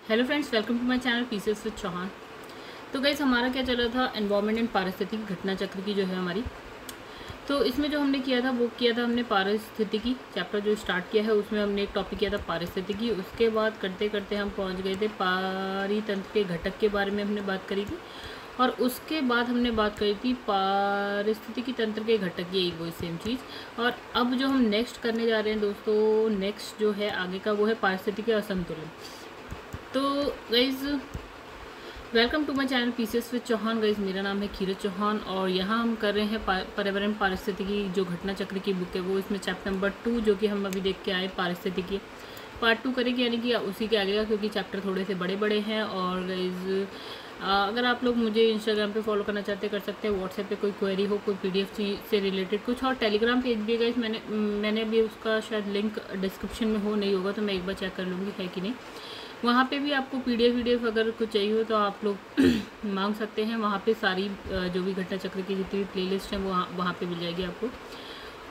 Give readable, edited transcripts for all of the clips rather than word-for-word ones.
Hello friends, welcome to my channel pieces with Chauhan. तो guys, हमारा क्या चल रहा था, एनवायरनमेंट एंड पारिस्थितिकी घटना चक्र की जो है हमारी। तो इसमें जो हमने किया था वो किया था हमने पारिस्थितिकी चैप्टर जो स्टार्ट किया है उसमें हमने एक टॉपिक किया था पारिस्थितिकी। उसके बाद करते करते हम पहुंच गए थे पारितंत्र के घटक के बारे में हमने बात करी थी, और उसके बाद हमने बात करी थी पारिस्थितिकी तंत्र के घटक, यही वही सेम चीज़। और अब जो हम नेक्स्ट करने जा रहे हैं दोस्तों, नेक्स्ट जो है आगे का वो है पारिस्थितिकी असंतुलन। तो guys, welcome to my channel pieces with Chauhan. Guys, मेरा नाम है कीरत चौहान और यहाँ हम कर रहे हैं पर्यावरण पारिस्थितिकी जो घटना चक्र की बुक है वो, इसमें चैप्टर नंबर 2 जो कि हम अभी देख के आए पारिस्थितिकी पार्ट 2 करेंगे, यानी कि उसी के आगे का, क्योंकि चैप्टर थोड़े से बड़े बड़े हैं। और गाइज़, अगर आप लोग मुझे इंस्टाग्राम पे फॉलो करना चाहते कर सकते हैं, व्हाट्सएप पे कोई क्वेरी हो, कोई पीडीएफ से रिलेटेड कुछ, और टेलीग्राम पेज भी गाइज़ मैंने अभी उसका शायद लिंक डिस्क्रिप्शन में हो, नहीं होगा तो मैं एक बार चेक कर लूँगी है कि नहीं। वहाँ पे भी आपको पीडीएफ अगर कुछ चाहिए हो तो आप लोग मांग सकते हैं। वहाँ पे सारी जो भी घटना चक्र की जितनी भी प्लेलिस्ट हैं वो वहाँ पे मिल जाएगी आपको।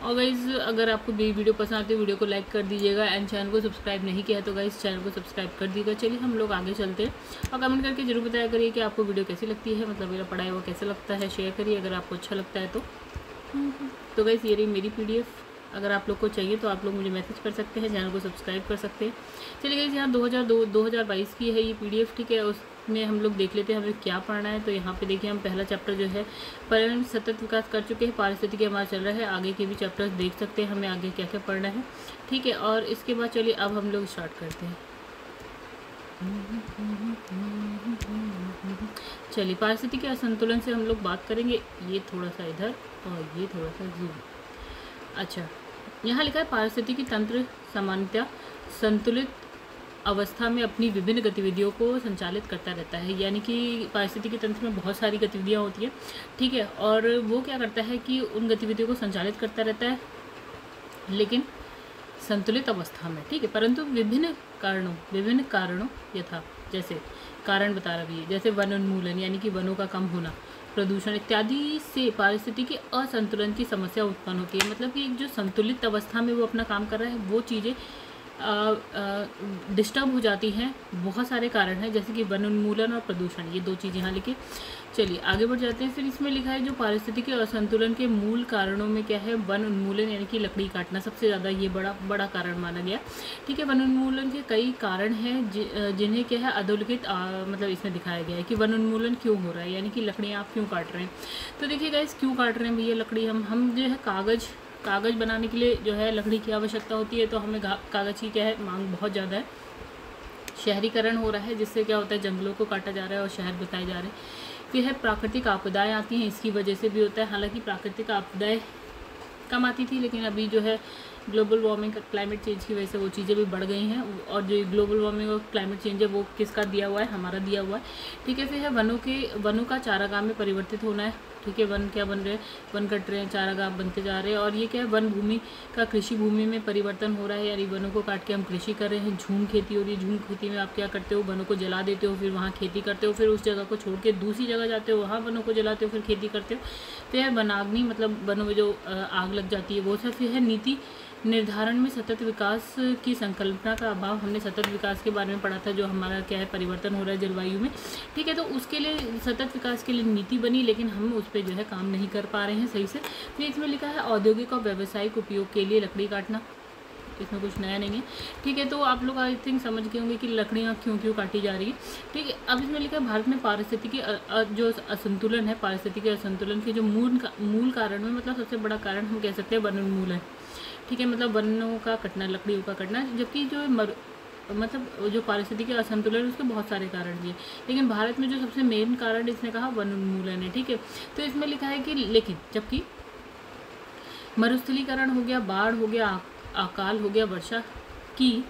और गाइज़, अगर आपको वीडियो पसंद आती है वीडियो को लाइक कर दीजिएगा, एंड चैनल को सब्सक्राइब नहीं किया है तो गाइज़ चैनल को सब्सक्राइब कर दीजिएगा। चलिए हम लोग आगे चलते हैं, और कमेंट करके जरूर बताया करिए कि आपको वीडियो कैसी लगती है, मतलब मेरा पढ़ाई वो कैसा लगता है। शेयर करिए अगर आपको अच्छा लगता है तो गाइज़, ये रही मेरी पीडीएफ। अगर आप लोग को चाहिए तो आप लोग मुझे मैसेज कर सकते हैं, चैनल को सब्सक्राइब कर सकते हैं। चलिए गाइस, यहाँ 2022 की है ये पीडीएफ, ठीक है। उसमें हम लोग देख लेते हैं हमें क्या पढ़ना है। तो यहाँ पे देखिए, हम पहला चैप्टर जो है पर्यावरण सतत विकास कर चुके हैं, पारिस्थितिकी हमारा चल रहा है। आगे के भी चैप्टर्स देख सकते हैं, हमें आगे क्या क्या पढ़ना है, ठीक है। और इसके बाद चलिए अब हम लोग स्टार्ट करते हैं। चलिए, पारिस्थितिकी असंतुलन से हम लोग बात करेंगे। ये थोड़ा सा इधर और ये थोड़ा सा जूम। अच्छा, यहाँ लिखा है पारिस्थितिकी तंत्र सामान्यतः संतुलित अवस्था में अपनी विभिन्न गतिविधियों को संचालित करता रहता है। यानी कि पारिस्थितिकी तंत्र में बहुत सारी गतिविधियाँ होती हैं, ठीक है। और वो क्या करता है कि उन गतिविधियों को संचालित करता रहता है, लेकिन संतुलित अवस्था में, ठीक है। परंतु विभिन्न कारणों यथा, जैसे कारण बता रहा भी है, जैसे वन उन्मूलन यानी कि वनों का कम होना, प्रदूषण इत्यादि से पारिस्थितिकी असंतुलन की समस्या उत्पन्न होती है। मतलब कि एक जो संतुलित अवस्था में वो अपना काम कर रहा है वो चीज़ें डिस्टर्ब हो जाती हैं। बहुत सारे कारण हैं, जैसे कि वन उन्मूलन और प्रदूषण, ये दो चीज़ यहाँ लिखी। चलिए आगे बढ़ जाते हैं। फिर इसमें लिखा है जो पारिस्थितिकी असंतुलन के मूल कारणों में क्या है, वन उन्मूलन यानी कि लकड़ी काटना सबसे ज़्यादा ये बड़ा कारण माना गया, ठीक है। वन उन्मूलन के कई कारण हैं जिन्हें क्या है अधोलिखित मतलब इसमें दिखाया गया है कि वन उन्मूलन क्यों हो रहा है, यानी कि लकड़ियाँ आप क्यों काट रहे हैं। तो देखिए गाइस, क्यों काट रहे हैं भैया लकड़ी, हम जो है कागज़ बनाने के लिए जो है लकड़ी की आवश्यकता होती है, तो हमें कागज़ की क्या है मांग बहुत ज़्यादा है। शहरीकरण हो रहा है, जिससे क्या होता है जंगलों को काटा जा रहा है और शहर बताए जा रहे हैं। फिर है प्राकृतिक आपदाएं आती हैं, इसकी वजह से भी होता है। हालांकि प्राकृतिक आपदाएं कम आती थी, लेकिन अभी जो है ग्लोबल वार्मिंग क्लाइमेट चेंज की वजह से वो चीज़ें भी बढ़ गई हैं। और जो ग्लोबल वार्मिंग और क्लाइमेट चेंज है वो किसका दिया हुआ है, हमारा दिया हुआ है, ठीक है। फिर है वनों का चारागाह में परिवर्तित होना है, ठीक है। वन क्या बन रहे हैं, वन कट रहे हैं, चारागाह बनते जा रहे हैं। और ये क्या है, वन भूमि का कृषि भूमि में परिवर्तन हो रहा है, यानी वनों को काट के हम कृषि कर रहे हैं। झूम खेती हो रही है, झूम खेती में आप क्या करते हो, वनों को जला देते हो, फिर वहाँ खेती करते हो, फिर उस जगह को छोड़ के दूसरी जगह जाते हो, वहाँ वनों को जलाते हो, फिर खेती करते हो। फिर है वनाग्नि, मतलब वनों में जो आग लग जाती है वो सब। फिर है नीति निर्धारण में सतत विकास की संकल्पना का अभाव। हमने सतत विकास के बारे में पढ़ा था, जो हमारा क्या है परिवर्तन हो रहा है जलवायु में, ठीक है। तो उसके लिए सतत विकास के लिए नीति बनी, लेकिन हम उस पर जो है काम नहीं कर पा रहे हैं सही से। फिर इसमें लिखा है औद्योगिक और व्यावसायिक उपयोग के लिए लकड़ी काटना, इसमें कुछ नया नहीं है, ठीक है। तो आप लोग आई थिंक समझ गए होंगे कि लकड़ियाँ क्यों काटी जा रही है, ठीक है। अब इसमें लिखा है भारत में पारिस्थितिकी जो असंतुलन है, पारिस्थितिकी असंतुलन के जो मूल कारण में, मतलब सबसे बड़ा कारण हम कह सकते हैं वन उन्मूलन, ठीक है। मतलब वनों का कटना, लकड़ियों का कटना। जबकि जो मतलब जो पारिस्थितिकी असंतुलन है उसके बहुत सारे कारण दिए, लेकिन भारत में जो सबसे मेन कारण इसने कहा वन उन्मूलन है, ठीक है। तो इसमें लिखा है कि लेकिन जबकि मरुस्थलीकरण हो गया, बाढ़ हो गया, अकाल हो गया, वर्षा की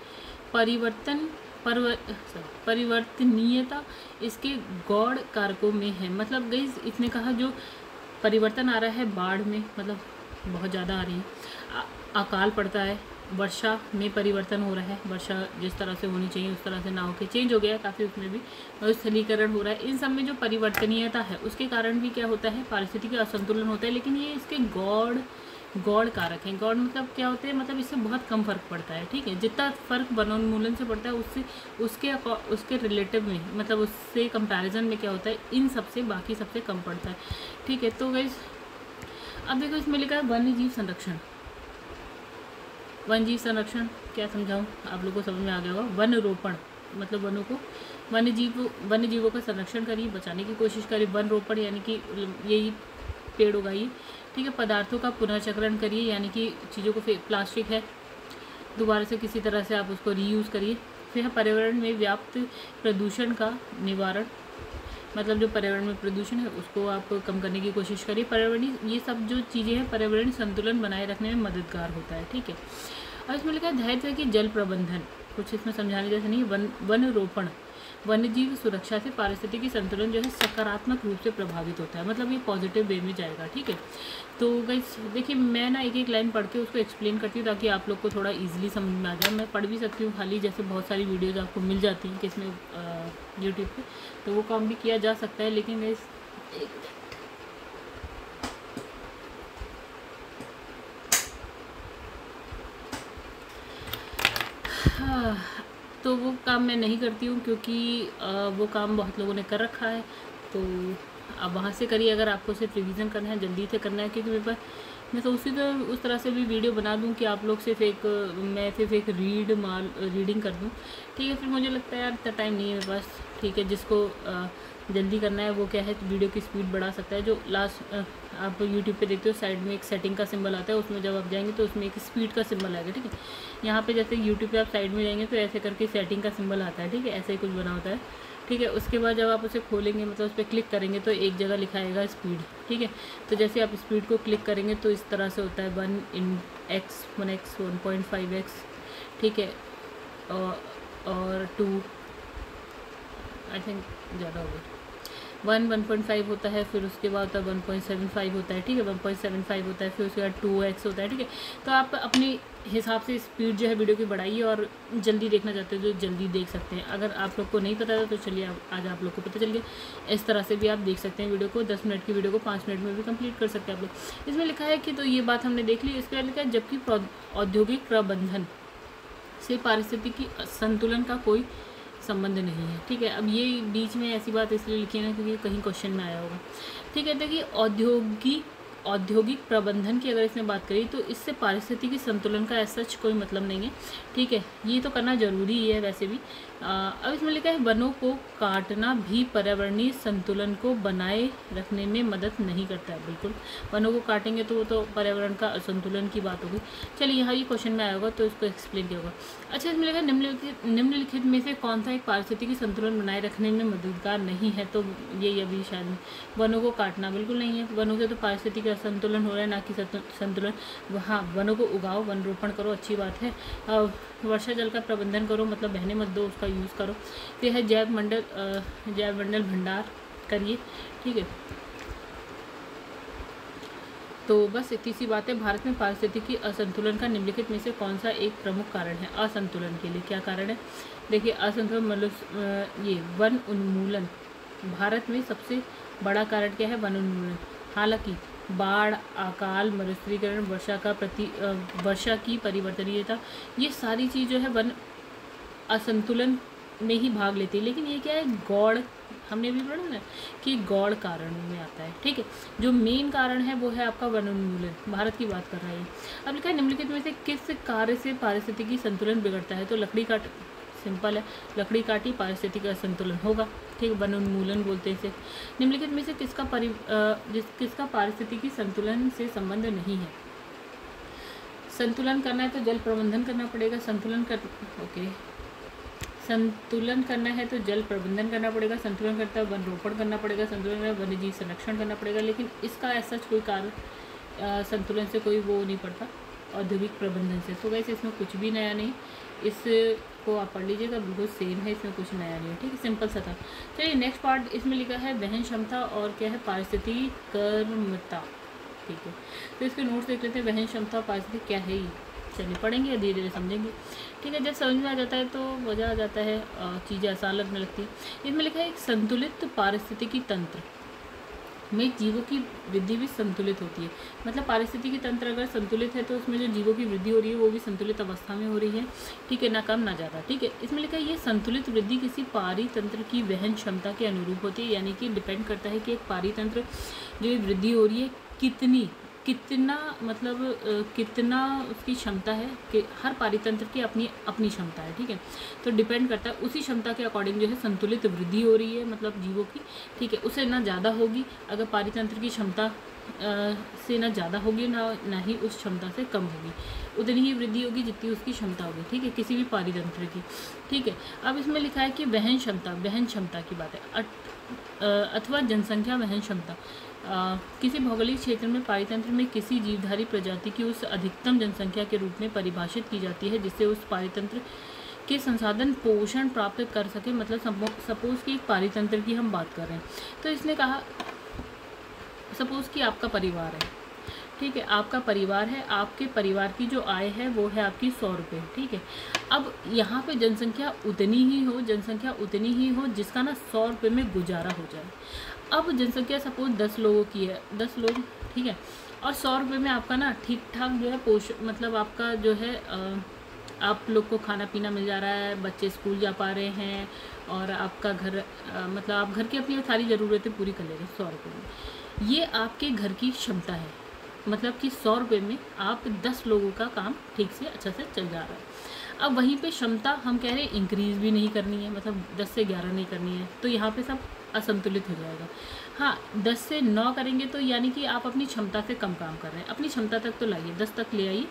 परिवर्तनीयता इसके गौड़ कारकों में है। मतलब गाइस, इसने कहा जो परिवर्तन आ रहा है बाढ़ में, मतलब बहुत ज़्यादा आ रही है, अकाल पड़ता है, वर्षा में परिवर्तन हो रहा है, वर्षा जिस तरह से होनी चाहिए उस तरह से ना होकर चेंज हो गया है काफ़ी, उसमें भी स्थलीकरण हो रहा है। इन सब में जो परिवर्तनीयता है उसके कारण भी क्या होता है, पारिस्थितिकी असंतुलन होता है। लेकिन ये इसके गौड़ गौड़ कारक हैं। गौड़ मतलब क्या होते हैं, मतलब इससे बहुत कम फर्क पड़ता है, ठीक है। जितना फर्क वनोन्मूलन से पड़ता है उससे उसके रिलेटिव में, मतलब उससे कंपैरिजन में क्या होता है, इन सबसे बाकी सबसे कम पड़ता है, ठीक है। तो गाइस अब देखो इसमें लिखा है वन्य जीव संरक्षण। वन जीव संरक्षण क्या समझाऊँ, आप लोगों को समझ में आ गया होगा। वन रोपण मतलब वनों को, वन्य जीवों का संरक्षण करिए, बचाने की कोशिश करिए। वन रोपण यानी कि यही पेड़ उगाइए, ठीक है। पदार्थों का पुनर्चक्रण करिए, यानी कि चीज़ों को, प्लास्टिक है दोबारा से किसी तरह से आप उसको रीयूज़ करिए। फिर पर्यावरण में व्याप्त प्रदूषण का निवारण, मतलब जो पर्यावरण में प्रदूषण है उसको आप कम करने की कोशिश करिए। पर्यावरणीय ये सब जो चीज़ें हैं पर्यावरणीय संतुलन बनाए रखने में मददगार होता है, ठीक है। और इसमें लिखा है दायित्व है कि जल प्रबंधन, कुछ इसमें समझाने जैसे नहीं। वन रोपण, वन्यजीव सुरक्षा से पारिस्थितिकी संतुलन जो है सकारात्मक रूप से प्रभावित होता है, मतलब ये पॉजिटिव वे में जाएगा, ठीक है। तो गाइस देखिए मैं ना एक एक लाइन पढ़ के उसको एक्सप्लेन करती हूँ ताकि आप लोग को थोड़ा इजीली समझ में आ जाए। मैं पढ़ भी सकती हूँ खाली, जैसे बहुत सारी वीडियोज़ आपको मिल जाती हैं किसमें यूट्यूब पे, तो वो काम भी किया जा सकता है। लेकिन गाइस तो वो काम मैं नहीं करती हूँ क्योंकि वो काम बहुत लोगों ने कर रखा है, तो आप वहाँ से करिए अगर आपको सिर्फ रिवीजन करना है, जल्दी से करना है। क्योंकि मेरे पास मैं तो उस तरह से भी वीडियो बना दूँ कि आप लोग मैं सिर्फ एक रीडिंग कर दूँ, ठीक है। फिर मुझे लगता है यार इतना टाइम नहीं है मेरे पास, ठीक है। जिसको जल्दी करना है वो क्या है, वीडियो की स्पीड बढ़ा सकता है। जो लास्ट आप यूट्यूब पे देखते हो साइड में एक सेटिंग का सिंबल आता है, उसमें जब आप जाएंगे तो उसमें एक स्पीड का सिंबल आएगा, ठीक है। यहाँ पे जैसे यूट्यूब पे आप साइड में जाएंगे तो ऐसे करके सेटिंग का सिंबल आता है, ठीक है, ऐसे ही कुछ बना होता है, ठीक है। उसके बाद जब आप उसे खोलेंगे, मतलब उस पर क्लिक करेंगे तो एक जगह लिखा आएगा स्पीड, ठीक है। तो जैसे आप स्पीड को क्लिक करेंगे तो इस तरह से होता है 1x 1.5x, ठीक है। और 2 आई थिंक ज़्यादा हो गया, 1.5 होता है, फिर उसके बाद होता है 1.75 होता है, ठीक है। 1.75 होता है, फिर उसके बाद 2x होता है, ठीक है। तो आप अपने हिसाब से स्पीड जो है वीडियो की बढ़ाइए, और जल्दी देखना चाहते हो तो जल्दी देख सकते हैं। अगर आप लोग को नहीं पता था तो चलिए आज आप लोग को पता चल गया। इस तरह से भी आप देख सकते हैं वीडियो को, 10 मिनट की वीडियो को 5 मिनट में भी कंप्लीट कर सकते हैं आप लोग। इसमें लिखा है कि, तो ये बात हमने देख ली। इसके बाद लिखा है जबकि औद्योगिक प्रबंधन से पारिस्थितिकी संतुलन का कोई संबंध नहीं है, ठीक है। अब ये बीच में ऐसी बात इसलिए लिखी है ना क्योंकि कहीं क्वेश्चन में आया होगा, ठीक है। देखिए औद्योगिक प्रबंधन की अगर इसमें बात करी तो इससे पारिस्थितिकी संतुलन का ऐसा कोई मतलब नहीं है, ठीक है। ये तो करना ज़रूरी ही है वैसे भी। अब इसमें लिखा है वनों को काटना भी पर्यावरणीय संतुलन को बनाए रखने में मदद नहीं करता है। बिल्कुल, वनों को काटेंगे तो वो तो पर्यावरण का असंतुलन की बात होगी। चलिए यहाँ ये क्वेश्चन में आया होगा तो इसको एक्सप्लेन किया होगा। अच्छा, इसमें लिखा है निम्नलिखित में से कौन सा एक पारिस्थितिकी संतुलन बनाए रखने में मददगार नहीं है, तो ये अभी शायद वनों को काटना बिल्कुल नहीं है। वनों से तो पारिस्थितिकी संतुलन हो रहा है, ना कि संतुलन। हाँ, वनों को उगाओ, वन रोपण करो, अच्छी बात है। वर्षा जल का प्रबंधन करो, मतलब बहने मत दो, उसका यूज़ करो। फिर है जैव मंडल भंडार करिए, ठीक है। तो बस इतनी सी बात है। भारत में पारिस्थितिकी असंतुलन का निम्नलिखित में से कौन सा एक प्रमुख कारण है असंतुलन के लिए? क्या कारण है? देखिए असंतुलन मतलब ये वन उन्मूलन। भारत में सबसे बड़ा कारण क्या है? वन उन्मूलन। हालांकि बाढ़, अकाल, मरुस्थलीकरण, वर्षा की परिवर्तनीयता, ये सारी चीज़ जो है वन असंतुलन में ही भाग लेती है। लेकिन ये क्या है, गौड़, हमने भी पढ़ा ना कि गौड़ कारण में आता है, ठीक है। जो मेन कारण है वो है आपका वन उन्मूलन। भारत की बात कर रहा है। अब लिखा है निम्नलिखित में से किस कार्य से पारिस्थितिकी संतुलन बिगड़ता है? तो लकड़ी काट, सिंपल है, लकड़ी काटी पारिस्थितिकी असंतुलन होगा, ठीक है। वन उन्मूलन बोलते हैं इसे। निम्नलिखित में से किसका पारिस्थितिकी संतुलन से संबंध नहीं है? संतुलन करना है तो जल प्रबंधन करना पड़ेगा। संतुलन करना है तो जल प्रबंधन करना पड़ेगा। संतुलन करता है वन रोपण करना पड़ेगा। संतुलन करना है वन्य जीव संरक्षण करना पड़ेगा। लेकिन इसका ऐसा कोई कार्य संतुलन से कोई वो नहीं पड़ता, औद्योगिक प्रबंधन से। तो वैसे इसमें कुछ भी नया नहीं, इसको आप पढ़ लीजिएगा, बिल्कुल सेम है, इसमें कुछ नया नहीं है, ठीक है, सिंपल सा था। चलिए नेक्स्ट पार्ट, इसमें लिखा है वहन क्षमता और क्या है? पारिस्थितिकी कर्मता, ठीक है। तो इसके नोट्स देख लेते हैं। वहन क्षमता और पारिस्थितिकी क्या है ये? चलिए पढ़ेंगे, धीरे धीरे समझेंगे, ठीक है। जब समझ में आ जाता है तो मज़ा आ जाता है, चीज़ें आसान लगने लगती है। इसमें लिखा है एक संतुलित पारिस्थितिकी तंत्र, में जीवों की वृद्धि भी संतुलित होती है। मतलब पारिस्थितिकी तंत्र अगर संतुलित है तो उसमें जो जीवों की वृद्धि हो रही है वो भी संतुलित अवस्था में हो रही है, ठीक है, ना कम ना ज़्यादा, ठीक है। इसमें लिखा है ये संतुलित वृद्धि किसी पारितंत्र की वहन क्षमता के अनुरूप होती है, यानी कि डिपेंड करता है कि एक पारितंत्र जो ये वृद्धि हो रही है कितना मतलब कितना उसकी क्षमता है, कि हर पारितंत्र की अपनी अपनी क्षमता है, ठीक है। तो डिपेंड करता है उसी क्षमता के अकॉर्डिंग जो है संतुलित वृद्धि हो रही है मतलब जीवों की, ठीक है। उससे ना ज़्यादा होगी अगर पारितंत्र की क्षमता से ना ज़्यादा होगी ना ही उस क्षमता से कम होगी, उतनी ही वृद्धि होगी जितनी उसकी क्षमता होगी, ठीक है, किसी भी पारितंत्र की, ठीक है। अब इसमें लिखा है कि वहन क्षमता की बात है, अथवा जनसंख्या वहन क्षमता किसी भौगोलिक क्षेत्र में पारितंत्र में किसी जीवधारी प्रजाति की उस अधिकतम जनसंख्या के रूप में परिभाषित की जाती है जिससे उस पारितंत्र के संसाधन पोषण प्राप्त कर सके। मतलब सपोज कि एक पारितंत्र की हम बात कर रहे हैं, तो इसने कहा सपोज कि आपका परिवार है, ठीक है, आपका परिवार है, आपके परिवार की जो आय है वो है आपकी 100 रुपये, ठीक है। अब यहाँ पे जनसंख्या उतनी ही हो जिसका ना 100 रुपये में गुजारा हो जाए। अब जनसंख्या सपोज 10 लोगों की है, 10 लोग, ठीक है, और 100 रुपये में आपका ना ठीक ठाक जो है मतलब आपका जो है आप लोग को खाना पीना मिल जा रहा है, बच्चे स्कूल जा पा रहे हैं और आपका घर मतलब आप घर की अपनी सारी ज़रूरतें पूरी कर ले रहे हैं 100 रुपये में। ये आपके घर की क्षमता है, मतलब कि 100 रुपये में आप 10 लोगों का काम ठीक से अच्छा से चल जा रहा है। अब वहीं पे क्षमता हम कह रहे हैं इंक्रीज़ भी नहीं करनी है, मतलब 10 से 11 नहीं करनी है, तो यहाँ पे सब असंतुलित हो जाएगा। हाँ, 10 से 9 करेंगे तो यानी कि आप अपनी क्षमता से कम काम कर रहे हैं, अपनी क्षमता तक तो लाइए, 10 तक ले आइए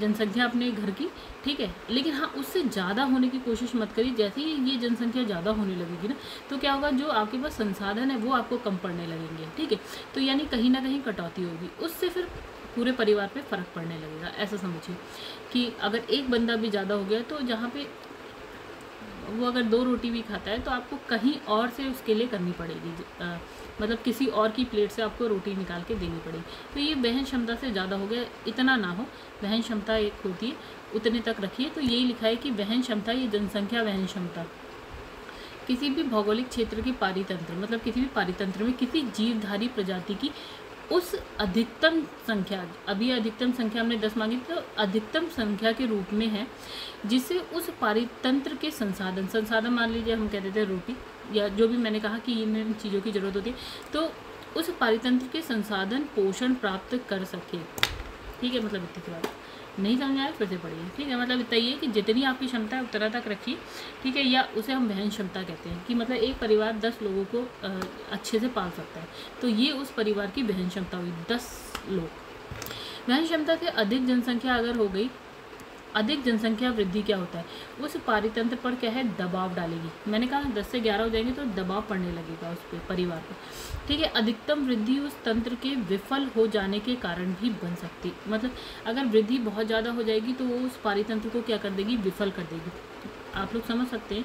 जनसंख्या अपने घर की, ठीक है। लेकिन हाँ, उससे ज़्यादा होने की कोशिश मत करिए। जैसे ही ये जनसंख्या ज़्यादा होने लगेगी ना, तो क्या होगा, जो आपके पास संसाधन है वो आपको कम पड़ने लगेंगे, ठीक है। तो यानी कहीं ना कहीं कटौती होगी, उससे फिर पूरे परिवार पे फ़र्क पड़ने लगेगा। ऐसा समझिए कि अगर एक बंदा भी ज़्यादा हो गया तो जहाँ पे वो अगर 2 रोटी भी खाता है तो आपको कहीं और से उसके लिए करनी पड़ेगी, मतलब किसी और की प्लेट से आपको रोटी निकाल के देनी पड़ेगी। तो ये वहन क्षमता से ज़्यादा हो गया, इतना ना हो, वहन क्षमता एक होती है उतने तक रखिए। तो यही लिखा है कि वहन क्षमता, ये जनसंख्या वहन क्षमता किसी भी भौगोलिक क्षेत्र के पारितंत्र, मतलब किसी भी पारितंत्र में किसी जीवधारी प्रजाति की उस अधिकतम संख्या, अभी अधिकतम संख्या हमने 10 मांगी, तो अधिकतम संख्या के रूप में है जिससे उस पारितंत्र के संसाधन मान लीजिए हम कहते थे रोटी या जो भी मैंने कहा कि इन चीज़ों की ज़रूरत होती है, तो उस पारितंत्र के संसाधन पोषण प्राप्त कर सके, ठीक है। मतलब इतनी सी बात, नहीं समझ आया फिर से पढ़िए, ठीक है। मतलब इतना ही है कि जितनी आपकी क्षमता है उतना तक रखिए, ठीक है, या उसे हम वहन क्षमता कहते हैं कि मतलब एक परिवार 10 लोगों को अच्छे से पाल सकता है, तो ये उस परिवार की वहन क्षमता हुई 10 लोग। वहन क्षमता से अधिक जनसंख्या अगर हो गई, अधिक जनसंख्या वृद्धि क्या होता है, उस पारितंत्र पर क्या है, दबाव डालेगी। मैंने कहा 10 से 11 हो जाएंगे तो दबाव पड़ने लगेगा उस पर, परिवार पर, ठीक है। अधिकतम वृद्धि उस तंत्र के विफल हो जाने के कारण भी बन सकती, मतलब अगर वृद्धि बहुत ज़्यादा हो जाएगी तो वो उस पारितंत्र को क्या कर देगी, विफल कर देगी। आप लोग समझ सकते हैं।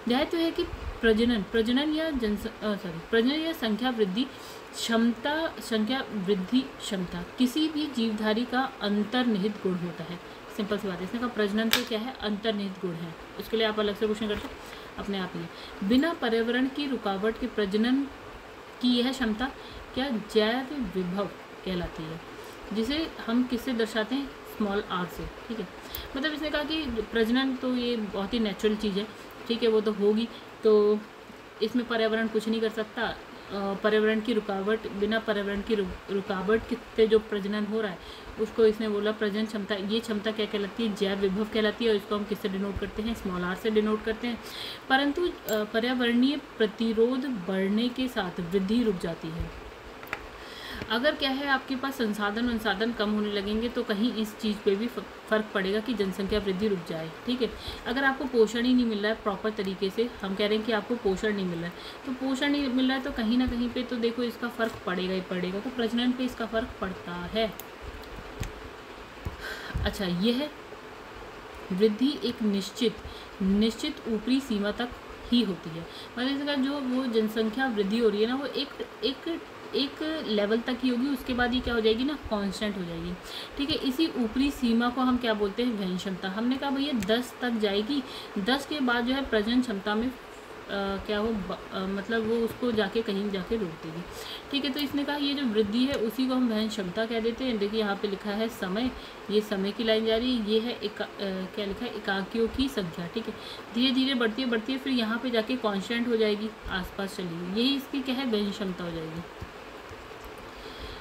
ध्यान तो है कि प्रजनन या संख्या वृद्धि क्षमता किसी भी जीवधारी का अंतर्निहित गुण होता है। सिंपल सी बात है, इसने कहा प्रजनन तो क्या है, अंतर्निहित गुण है। उसके लिए आप अलग से क्वेश्चन करते अपने आप ही। बिना पर्यावरण की रुकावट के प्रजनन की यह क्षमता क्या जैव विभव कहलाती है, जिसे हम किससे दर्शाते हैं, स्मॉल r से, ठीक है। मतलब इसने कहा कि प्रजनन तो ये बहुत ही नेचुरल चीज़ है, ठीक है, वो तो होगी, तो इसमें पर्यावरण कुछ नहीं कर सकता। पर्यावरण की रुकावट, बिना पर्यावरण की रुकावट से जो प्रजनन हो रहा है उसको इसने बोला प्रजनन क्षमता। ये क्षमता क्या कहलाती है, जैव विभव कहलाती है, और इसको हम किससे डिनोट करते हैं, स्मॉल r से डिनोट करते हैं। परंतु पर्यावरणीय प्रतिरोध बढ़ने के साथ वृद्धि रुक जाती है। अगर क्या है आपके पास संसाधन कम होने लगेंगे तो कहीं इस चीज़ पे भी फ़र्क पड़ेगा कि जनसंख्या वृद्धि रुक जाए, ठीक है। अगर आपको पोषण ही नहीं मिल रहा है प्रॉपर तरीके से, हम कह रहे हैं कि आपको पोषण नहीं मिल रहा है, तो पोषण नहीं मिल रहा है तो कहीं ना कहीं पे तो देखो इसका फ़र्क पड़ेगा ही पड़ेगा, तो प्रजनन पे इसका फ़र्क पड़ता है। अच्छा, यह वृद्धि एक निश्चित ऊपरी सीमा तक ही होती है। मतलब इसका जो वो जनसंख्या वृद्धि हो रही है ना, वो एक लेवल तक ही होगी, उसके बाद ये क्या हो जाएगी ना, कांस्टेंट हो जाएगी, ठीक है। इसी ऊपरी सीमा को हम क्या बोलते हैं, वहन क्षमता। हमने कहा भैया 10 तक जाएगी, 10 के बाद जो है प्रजनन क्षमता में क्या हो मतलब वो उसको जाके कहीं जाके रोक देगी। ठीक है, तो इसने कहा ये जो वृद्धि है उसी को हम वहन क्षमता कह देते हैं। देखिए यहाँ पे लिखा है समय, ये समय की लाइन जा रही है, ये है क्या लिखा है, एकाकियों की संख्या। ठीक है, धीरे धीरे बढ़ती है फिर यहाँ पे जाके कांस्टेंट हो जाएगी, आसपास चलेगी, यही इसकी क्या है, वहन क्षमता हो जाएगी।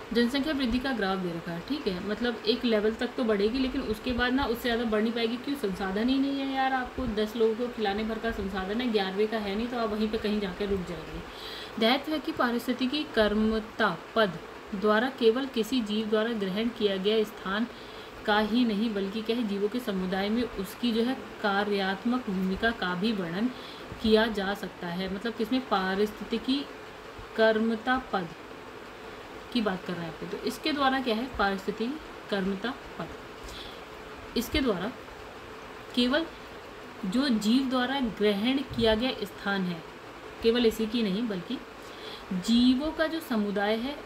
जनसंख्या वृद्धि का ग्राफ दे रखा है। ठीक है, मतलब एक लेवल तक तो बढ़ेगी लेकिन उसके बाद ना उससे ज़्यादा बढ़ नहीं पाएगी। क्यों, संसाधन ही नहीं है यार, आपको 10 लोगों को खिलाने भर का संसाधन है, 11वें का है नहीं, तो आप वहीं पे कहीं जाकर रुक जाएंगे। दायित्व है कि पारिस्थितिकी कर्मता पद द्वारा केवल किसी जीव द्वारा ग्रहण किया गया स्थान का ही नहीं बल्कि क्या है, जीवों के समुदाय में उसकी जो है कार्यात्मक भूमिका का भी वर्णन किया जा सकता है। मतलब किसमें, पारिस्थितिकी कर्मता पद की बात कर रहे हैं आप। तो इसके द्वारा क्या है, पारिस्थितिकी कर्मता पद, इसके द्वारा केवल जो जीव द्वारा ग्रहण किया गया स्थान है, केवल इसी की नहीं बल्कि जीवों का जो समुदाय है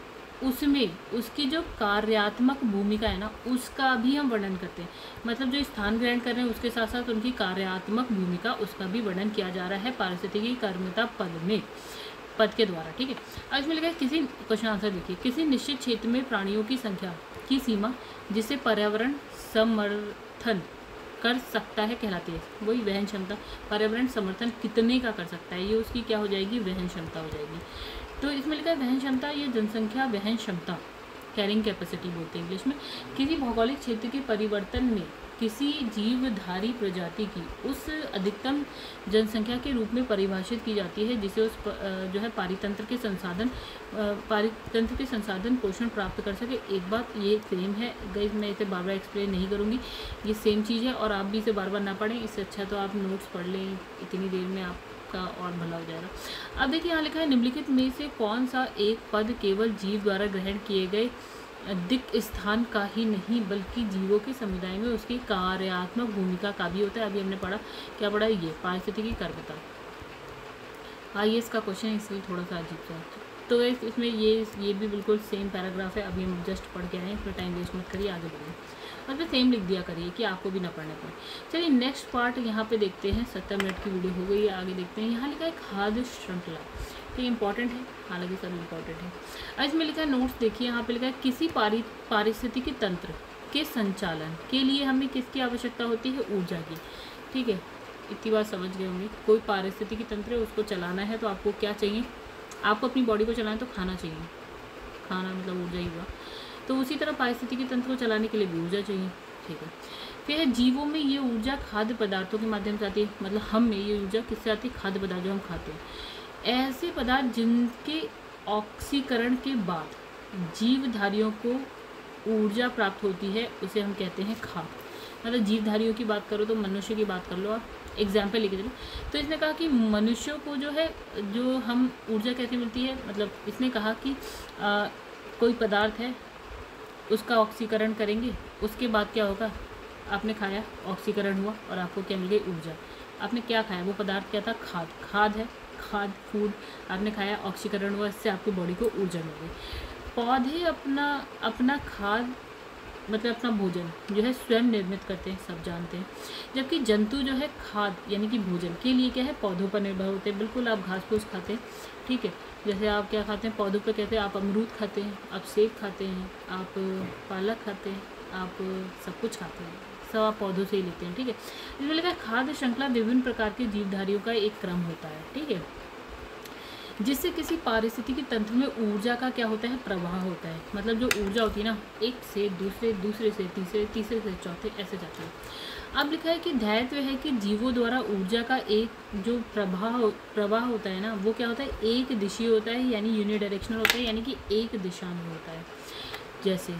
उसमें उसकी जो कार्यात्मक भूमिका है ना, उसका भी हम वर्णन करते हैं। मतलब जो स्थान ग्रहण कर रहे हैं उसके साथ साथ उनकी कार्यात्मक भूमिका, उसका भी वर्णन किया जा रहा है पारिस्थितिकी कर्मता पद में, पद के द्वारा। ठीक है, अब इसमें लिखा है किसी, क्वेश्चन आंसर देखिए, किसी निश्चित क्षेत्र में प्राणियों की संख्या की सीमा जिसे पर्यावरण समर्थन कर सकता है कहलाती है। वही वहन क्षमता, पर्यावरण समर्थन कितने का कर सकता है, ये उसकी क्या हो जाएगी, वहन क्षमता हो जाएगी। तो इसमें लिखा है वहन क्षमता, ये जनसंख्या वहन क्षमता, कैरिंग कैपेसिटी बोलते हैं इंग्लिश में, किसी भौगोलिक क्षेत्र के परिवर्तन में किसी जीवधारी प्रजाति की उस अधिकतम जनसंख्या के रूप में परिभाषित की जाती है जिसे उस जो है पारितंत्र के संसाधन पोषण प्राप्त कर सके। एक बात ये सेम है गाइस, मैं इसे बार बार एक्सप्लेन नहीं करूँगी, ये सेम चीज़ है और आप भी इसे बार बार ना पढ़ें, इससे अच्छा तो आप नोट्स पढ़ लें, इतनी देर में आपका और भला हो जाएगा। अब देखिए यहाँ लिखा है निम्नलिखित में से कौन सा एक पद केवल जीव द्वारा ग्रहण किए गए अधिक स्थान का ही नहीं बल्कि जीवों के समुदाय में उसकी कार्यात्मक भूमिका का भी होता है। अभी हमने पढ़ा, क्या पढ़ा, ये पारिस्थितिकी कर्मता। IAS का क्वेश्चन है इसलिए थोड़ा सा अजीब सा। तो इसमें ये भी बिल्कुल सेम पैराग्राफ है, अभी हम जस्ट पढ़ के आए हैं, इसमें टाइम वेस्ट मत करिए, आगे बढ़िए और फिर सेम लिख दिया करिए कि आपको भी ना पढ़ने पड़े। चलिए नेक्स्ट पार्ट यहाँ पे देखते हैं, 70 मिनट की वीडियो हो गई है, आगे देखते हैं। यहाँ लिखा है खाद्य श्रृंखला, तो इंपॉर्टेंट है, हालांकि सब इंपॉर्टेंट है। अब इसमें लिखा है नोट्स देखिए, यहाँ पे लिखा है किसी पारिस्थितिकी तंत्र के संचालन के लिए हमें किसकी आवश्यकता होती है, ऊर्जा की। ठीक है, इतनी बात समझ गए होंगे। कोई पारिस्थितिकी तंत्र है उसको चलाना है तो आपको क्या चाहिए, आपको अपनी बॉडी को चलाना है तो खाना चाहिए, खाना मतलब ऊर्जा ही हुआ। तो उसी तरह पारिस्थितिकी तंत्र को चलाने के लिए भी ऊर्जा चाहिए। ठीक है, फिर जीवों में ये ऊर्जा खाद्य पदार्थों के माध्यम से आती है, मतलब हम में ये ऊर्जा किससे आती है, खाद्य पदार्थ जो हम खाते हैं। ऐसे पदार्थ जिनके ऑक्सीकरण के बाद जीवधारियों को ऊर्जा प्राप्त होती है उसे हम कहते हैं खाद। मतलब जीवधारियों की बात करो तो मनुष्य की बात कर लो आप, एग्जाम्पल लेके चलो। तो इसने कहा कि मनुष्यों को जो है, जो हम ऊर्जा कैसे मिलती है, मतलब इसने कहा कि कोई पदार्थ है उसका ऑक्सीकरण करेंगे, उसके बाद क्या होगा, आपने खाया, ऑक्सीकरण हुआ और आपको क्या मिल गई, ऊर्जा। आपने क्या खाया, वो पदार्थ क्या था, खाद है, खाद फूड आपने खाया, ऑक्सीकरण हुआ, इससे आपकी बॉडी को ऊर्जा मिल गई। पौधे अपना खाद मतलब अपना भोजन जो है स्वयं निर्मित करते हैं, सब जानते हैं। जबकि जंतु जो है खाद यानी कि भोजन के लिए क्या है, पौधों पर निर्भर होते हैं। बिल्कुल आप घास फूस खाते हैं, ठीक है, जैसे आप क्या खाते हैं, पौधों पर कहते हैं, आप अमरूद खाते हैं, आप सेब खाते हैं, आप पालक खाते हैं, आप सब कुछ खाते हैं, सब आप पौधों से ही लेते हैं। ठीक है, इसमें लिखा है खाद्य श्रृंखला विभिन्न प्रकार के जीवधारियों का एक क्रम होता है। ठीक है, जिससे किसी पारिस्थितिकी तंत्र में ऊर्जा का क्या होता है, प्रवाह होता है। मतलब जो ऊर्जा होती है ना, एक से दूसरे, दूसरे से तीसरे, तीसरे से चौथे, ऐसे जाती है। अब लिखा है कि दायित्व है कि जीवों द्वारा ऊर्जा का एक जो प्रवाह होता है ना, वो क्या होता है, एक दिशीय होता है, यानी यूनिडायरेक्शनल होता है, यानी कि एक दिशा में होता है। जैसे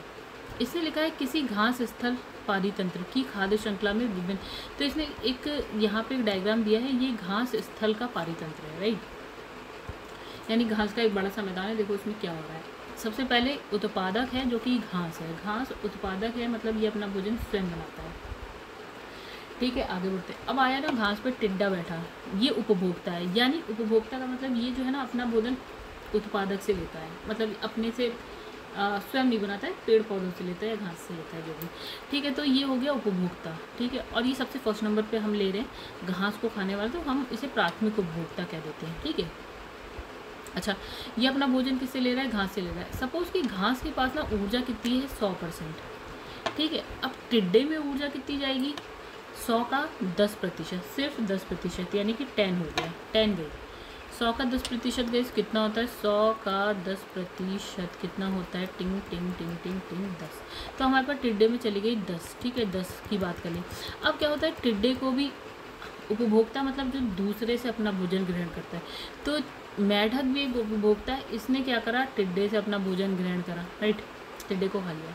इसने लिखा है किसी घास स्थल पारितंत्र की खाद्य श्रृंखला में विभिन्न, तो इसने एक यहाँ पे एक डायग्राम दिया है, ये घास स्थल का पारितंत्र है, राइट, यानी घास का एक बड़ा सा मैदान है। देखो इसमें क्या हो रहा है, सबसे पहले उत्पादक है जो कि घास है, घास उत्पादक है, मतलब ये अपना भोजन स्वयं बनाता है। ठीक है, आगे बढ़ते हैं। अब आया ना घास पे टिड्डा बैठा, ये उपभोक्ता है, यानी उपभोक्ता का मतलब ये जो है ना अपना भोजन उत्पादक से लेता है, मतलब अपने से स्वयं नहीं बनाता है, पेड़ पौधों से लेता है या घास से लेता है जो भी, ठीक है। तो ये हो गया उपभोक्ता, ठीक है। और ये सबसे फर्स्ट नंबर पे हम ले रहे हैं घास को खाने वाला, तो हम इसे प्राथमिक उपभोक्ता कह देते हैं, ठीक है। अच्छा, ये अपना भोजन किससे ले रहा है? घास से ले रहा है। सपोज़ कि घास के पास ना ऊर्जा कितनी है? 100%, ठीक है। अब टिड्डे में ऊर्जा कितनी जाएगी? 100 का 10%, सिर्फ 10%, यानी कि 10 हो गया, 10 गई। 100 का 10% गई, कितना होता है? 100 का 10% कितना होता है? टिंग टिंग टिंग टिंग टिंग 10। तो हमारे पास टिड्डे में चली गई 10, ठीक है। 10 की बात करें। अब क्या होता है, टिड्डे को भी उपभोक्ता मतलब जो दूसरे से अपना भोजन ग्रहण करता है, तो मेढक भी एक उपभोक्ता है। इसने क्या करा? टिड्डे से अपना भोजन ग्रहण करा, राइट, टिड्डे को खा लिया।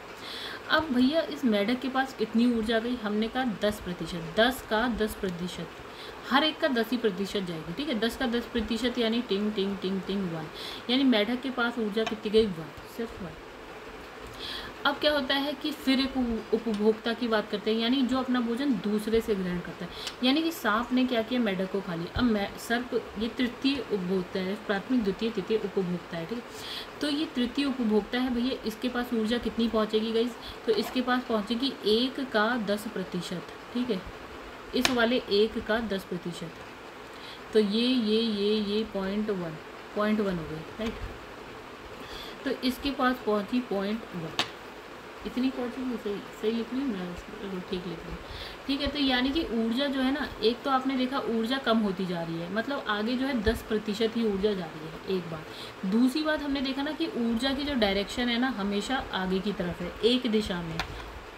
अब भैया इस मेढक के पास कितनी ऊर्जा गई? हमने कहा 10%, 10 का 10%, हर एक का 10% जाएगी, ठीक है। 10 का 10% यानी टिंग टिंग टिंग टिंग 1, यानी मेढक के पास ऊर्जा कितनी गई? 1, सिर्फ 1। अब क्या होता है कि फिर एक उपभोक्ता की बात करते हैं, यानी जो अपना भोजन दूसरे से ग्रहण करता है। यानी कि सांप ने क्या किया? मेढक को खा लिया। अब सर्प ये तृतीय उपभोक्ता है, प्राथमिक द्वितीय तृतीय उपभोक्ता है, ठीक है। तो ये तृतीय उपभोक्ता है भैया, इसके पास ऊर्जा कितनी पहुंचेगी गाइस? तो इसके पास पहुंचेगी 1 का 10%, ठीक है। इस वाले 1 का 10%, तो ये 0.1 हो गई, राइट। तो इसके पास पहुंची 0.1, इतनी पहुंचेगी। सही लिख रही हूँ मैं? ठीक लिख रही हूँ, ठीक है। तो यानी कि ऊर्जा जो है ना, एक तो आपने देखा ऊर्जा कम होती जा रही है, मतलब आगे जो है 10% ही ऊर्जा जा रही है, एक बात। दूसरी बात हमने देखा ना कि ऊर्जा की जो डायरेक्शन है ना, हमेशा आगे की तरफ है, एक दिशा में,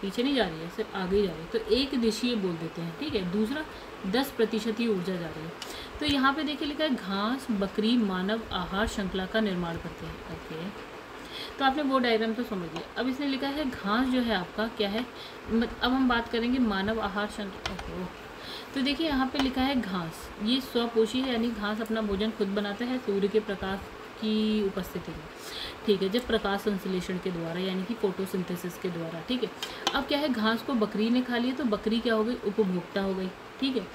पीछे नहीं जा रही है, सिर्फ आगे जा रही है, तो एक दिशीय बोल देते हैं, ठीक है। दूसरा 10% ही ऊर्जा जा रही है। तो यहाँ पे देखिए लिखा है घास बकरी मानव आहार श्रृंखला का निर्माण करते हैं, ओके। तो आपने वो डायग्राम तो समझ लिया। अब इसने लिखा है घास जो है आपका क्या है? अब हम बात करेंगे मानव आहार श्रृंखला। तो देखिए यहाँ पे लिखा है घास, ये स्वपोषी है, यानी घास अपना भोजन खुद बनाता है सूर्य के प्रकाश की उपस्थिति में, ठीक है, जब प्रकाश संश्लेषण के द्वारा, यानी कि फोटोसिंथेसिस के द्वारा, ठीक है। अब क्या है, घास को बकरी ने खा लिया, तो बकरी क्या हो गई? उपभोक्ता हो गई, ठीक है।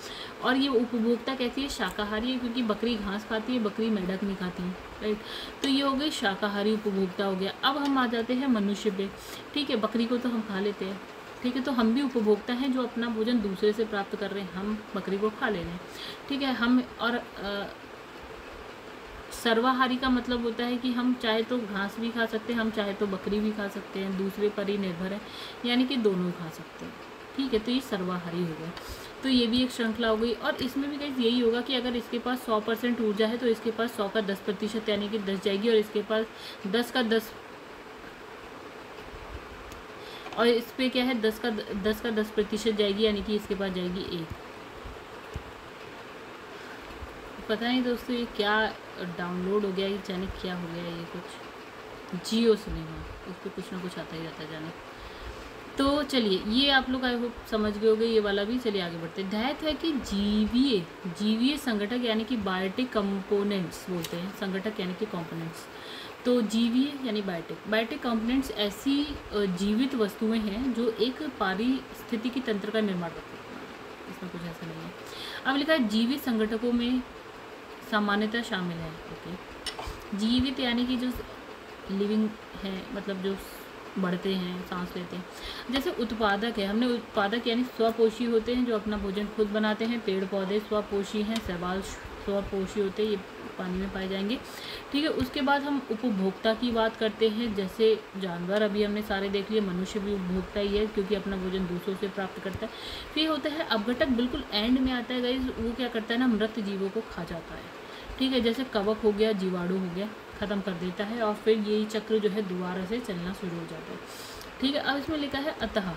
और ये उपभोक्ता कैसी है? शाकाहारी है, क्योंकि बकरी घास खाती है, बकरी मेढक नहीं खाती है, राइट। तो ये हो गई शाकाहारी उपभोक्ता हो गया। अब हम आ जाते हैं मनुष्य पे, ठीक है। बकरी को तो हम खा लेते हैं, ठीक है, तो हम भी उपभोक्ता हैं जो अपना भोजन दूसरे से प्राप्त कर रहे हैं, हम बकरी को खा ले रहे हैं, ठीक है। हम और सर्वाहारी का मतलब होता है कि हम चाहे तो घास भी खा सकते हैं, हम चाहे तो बकरी भी खा सकते हैं, दूसरे पर ही निर्भर है, यानी कि दोनों खा सकते हैं, ठीक है। तो ये सर्वाहारी हो गया। तो ये भी एक श्रृंखला हो गई। और इसमें भी कहीं यही होगा कि अगर इसके पास 100% ऊर्जा है तो इसके पास 100 का 10%, यानी कि 10 जाएगी, और इसके पास 10 का 10, और इस पर क्या है 10 का 10% जाएगी, यानी कि इसके पास जाएगी 1। पता नहीं दोस्तों ये क्या डाउनलोड हो गया, ये जाने क्या हो गया, ये कुछ जियो सिनेमा, इस पर कुछ ना कुछ आता ही रहता है जाने। तो चलिए ये आप लोग आई होप समझ गए होंगे, ये वाला भी। चलिए आगे बढ़ते हैं। ध्यात है कि जीवीय संगठक यानी कि बायोटिक कंपोनेंट्स बोलते हैं, संगठक यानी कि कंपोनेंट्स। तो जीवीय यानी बायोटिक कंपोनेंट्स ऐसी जीवित वस्तुएं हैं जो एक पारिस्थितिकी तंत्र का निर्माण करते हैं, इसमें कुछ ऐसा नहीं है। अब लिखा है जीवित संगठकों में सामान्यतः शामिल है, ओके। जीवित यानी कि जो लिविंग है, मतलब जो बढ़ते हैं, सांस लेते हैं। जैसे उत्पादक है, हमने उत्पादक यानी स्वपोषी होते हैं जो अपना भोजन खुद बनाते हैं। पेड़ पौधे स्वपोषी हैं, शैवाल स्वपोषी होते हैं, ये पानी में पाए जाएंगे, ठीक है। उसके बाद हम उपभोक्ता की बात करते हैं, जैसे जानवर अभी हमने सारे देख लिए। मनुष्य भी उपभोक्ता ही है क्योंकि अपना भोजन दूसरों से प्राप्त करता है। फिर होता है अपघटक, बिल्कुल एंड में आता है गाइस, वो क्या करता है ना, मृत जीवों को खा जाता है, ठीक है। जैसे कवक हो गया, जीवाणु हो गया, ख़त्म कर देता है, और फिर यही चक्र जो है दोबारा से चलना शुरू हो जाता है, ठीक है। अब इसमें लिखा है अतः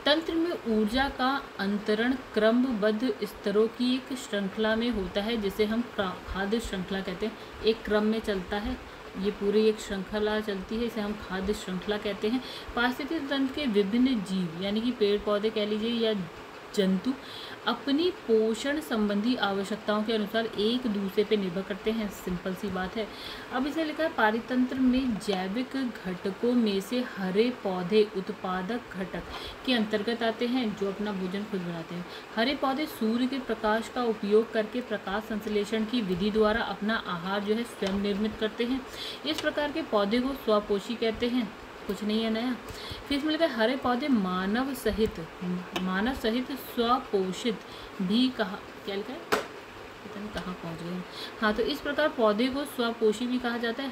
तंत्र में ऊर्जा का अंतरण क्रमबद्ध स्तरों की एक श्रृंखला में होता है, जिसे हम खाद्य श्रृंखला कहते हैं। एक क्रम में चलता है, ये पूरी एक श्रृंखला चलती है, इसे हम खाद्य श्रृंखला कहते हैं। पारिस्थितिकी तंत्र के विभिन्न जीव यानी कि पेड़ पौधे कह लीजिए या जंतु अपनी पोषण संबंधी आवश्यकताओं के अनुसार एक दूसरे पर निर्भर करते हैं। सिंपल सी बात है। अब इसे लिखा है पारितंत्र में जैविक घटकों में से हरे पौधे उत्पादक घटक के अंतर्गत आते हैं जो अपना भोजन खुद बनाते हैं। हरे पौधे सूर्य के प्रकाश का उपयोग करके प्रकाश संश्लेषण की विधि द्वारा अपना आहार जो है स्वयं निर्मित करते हैं। इस प्रकार के पौधे को स्वपोषी कहते हैं। कुछ नहीं है नया। फिर इसमें लिखा है हरे पौधे मानव सहित स्वपोषित भी कहा, क्या लिखा है पता नहीं कहाँ पहुँच गए। हाँ, तो इस प्रकार पौधे को स्वपोषी भी कहा जाता है।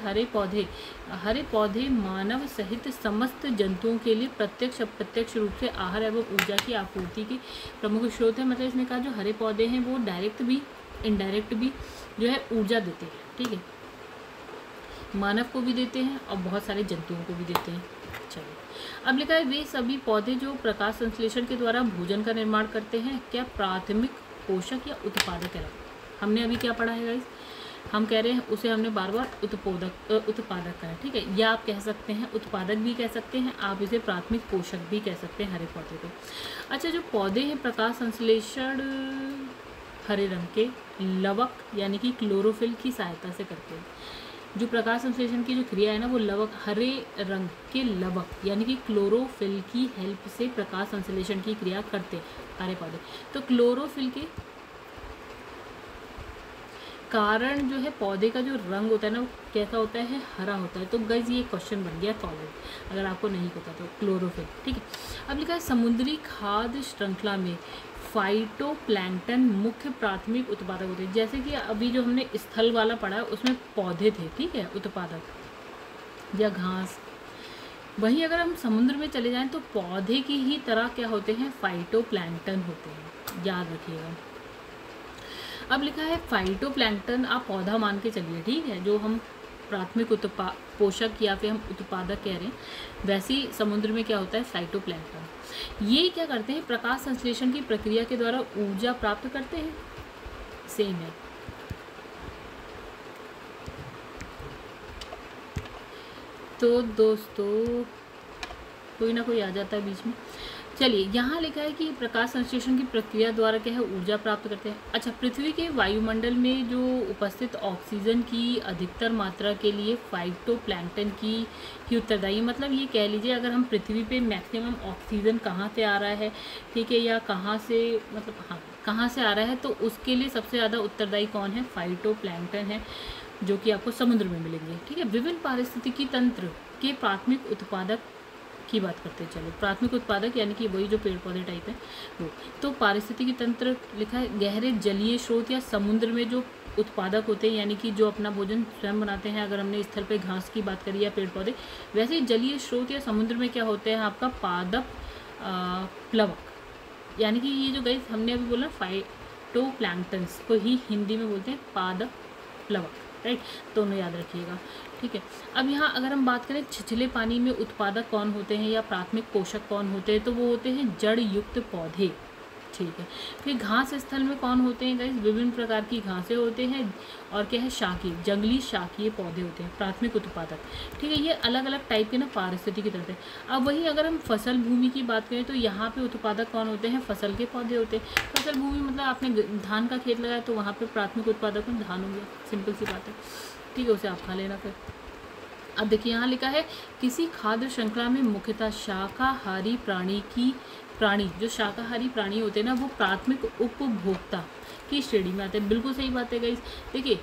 हरे पौधे मानव सहित समस्त जंतुओं के लिए प्रत्यक्ष अप्रत्यक्ष रूप से आहार एवं ऊर्जा की आपूर्ति के प्रमुख स्रोत है। मतलब इसने कहा जो हरे पौधे हैं वो डायरेक्ट भी इनडायरेक्ट भी जो है ऊर्जा देते हैं। ठीक है, मानव को भी देते हैं और बहुत सारे जंतुओं को भी देते हैं। चलिए, अब लिखा है वे सभी पौधे जो प्रकाश संश्लेषण के द्वारा भोजन का निर्माण करते हैं क्या प्राथमिक पोषक या उत्पादक है। हमने अभी क्या पढ़ा है गाइस, हम कह रहे हैं उसे हमने बार बार उत्पादक कहा। ठीक है, या आप कह सकते हैं उत्पादक भी कह सकते हैं, आप इसे प्राथमिक पोषक भी कह सकते हैं हरे पौधे को। अच्छा, जो पौधे हैं प्रकाश संश्लेषण हरे रंग के लवक यानी कि क्लोरोफिल की सहायता से करते हैं। जो प्रकाश संश्लेषण की जो क्रिया है ना वो लवक हरे रंग के लवक यानी कि क्लोरोफिल की हेल्प से प्रकाश संश्लेषण की क्रिया करते हैं हरे पौधे। तो क्लोरोफिल के कारण जो है पौधे का जो रंग होता है ना वो कैसा होता है, हरा होता है। तो गाइस ये क्वेश्चन बन गया सॉलिड, अगर आपको नहीं पता तो क्लोरोफिल। ठीक है, अब लिखा है समुद्री खाद्य श्रृंखला में फाइटोप्लैंक्टन मुख्य प्राथमिक उत्पादक होते हैं। जैसे कि अभी जो हमने स्थल वाला पढ़ा उसमें पौधे थे, ठीक है, उत्पादक या घास। वहीं अगर हम समुद्र में चले जाएं तो पौधे की ही तरह क्या होते हैं, फाइटोप्लैंक्टन होते हैं, याद रखिएगा। अब लिखा है फाइटोप्लैंक्टन आप पौधा मान के चलिए, ठीक है, जो हम प्राथमिक पोषक या फिर हम उत्पादक कह रहे हैं, वैसे ही समुद्र में क्या होता है, फाइटोप्लैंक्टन। ये क्या करते हैं, प्रकाश संश्लेषण की प्रक्रिया के द्वारा ऊर्जा प्राप्त करते हैं। सेम है। तो दोस्तों कोई ना कोई आ जाता है बीच में। चलिए, यहाँ लिखा है कि प्रकाश संश्लेषण की प्रक्रिया द्वारा क्या है, ऊर्जा प्राप्त करते हैं। अच्छा, पृथ्वी के वायुमंडल में जो उपस्थित ऑक्सीजन की अधिकतर मात्रा के लिए फाइटोप्लैंक्टन की ही उत्तरदायी। मतलब ये कह लीजिए अगर हम पृथ्वी पे मैक्सिमम ऑक्सीजन कहाँ से आ रहा है, ठीक है, या कहाँ से, मतलब हाँ कहाँ से आ रहा है, तो उसके लिए सबसे ज़्यादा उत्तरदायी कौन है, फाइटोप्लैंक्टन है, जो कि आपको समुद्र में मिलेंगे। ठीक है, विभिन्न पारिस्थितिकी तंत्र के प्राथमिक उत्पादक की बात करते हैं। चलो, प्राथमिक उत्पादक यानी कि वही जो पेड़ पौधे टाइप है वो। तो पारिस्थितिकी तंत्र लिखा है गहरे जलीय स्रोत या समुद्र में जो उत्पादक होते हैं, यानी कि जो अपना भोजन स्वयं बनाते हैं। अगर हमने स्थल पे घास की बात करी या पेड़ पौधे, वैसे ही जलीय स्रोत या समुद्र में क्या होते हैं आपका पादप प्लवक, यानी कि ये जो गई हमने अभी बोला फाइटोप्लैंक्टन्स को ही हिंदी में बोलते हैं पादप प्लवक, राइट। दोनों याद रखिएगा, ठीक है। अब यहाँ अगर हम बात करें छिछले पानी में उत्पादक कौन होते हैं या प्राथमिक पोषक कौन होते हैं, तो वो होते हैं जड़ युक्त पौधे, ठीक है। फिर घास स्थल में कौन होते हैं गाइस, विभिन्न प्रकार की घासें होते हैं और क्या है, शाकीय, जंगली शाकीय पौधे होते हैं प्राथमिक उत्पादक, ठीक है। ये अलग अलग टाइप के ना पारिस्थितिकी तंत्र है। अब वही अगर हम फसल भूमि की बात करें तो यहाँ पे उत्पादक कौन होते हैं, फसल के पौधे होते हैं। फसल भूमि मतलब आपने धान का खेत लगाया तो वहाँ पर प्राथमिक उत्पादक में धान हो गया, सिंपल सी बात है, ठीक है, उसे आप खा लेना फिर। अब देखिए यहाँ लिखा है किसी खाद्य श्रृंखला में मुख्यतः शाकाहारी प्राणी जो शाकाहारी प्राणी होते हैं ना, वो प्राथमिक उपभोक्ता की श्रेणी में आते हैं। बिल्कुल सही बात है गाइस। देखिए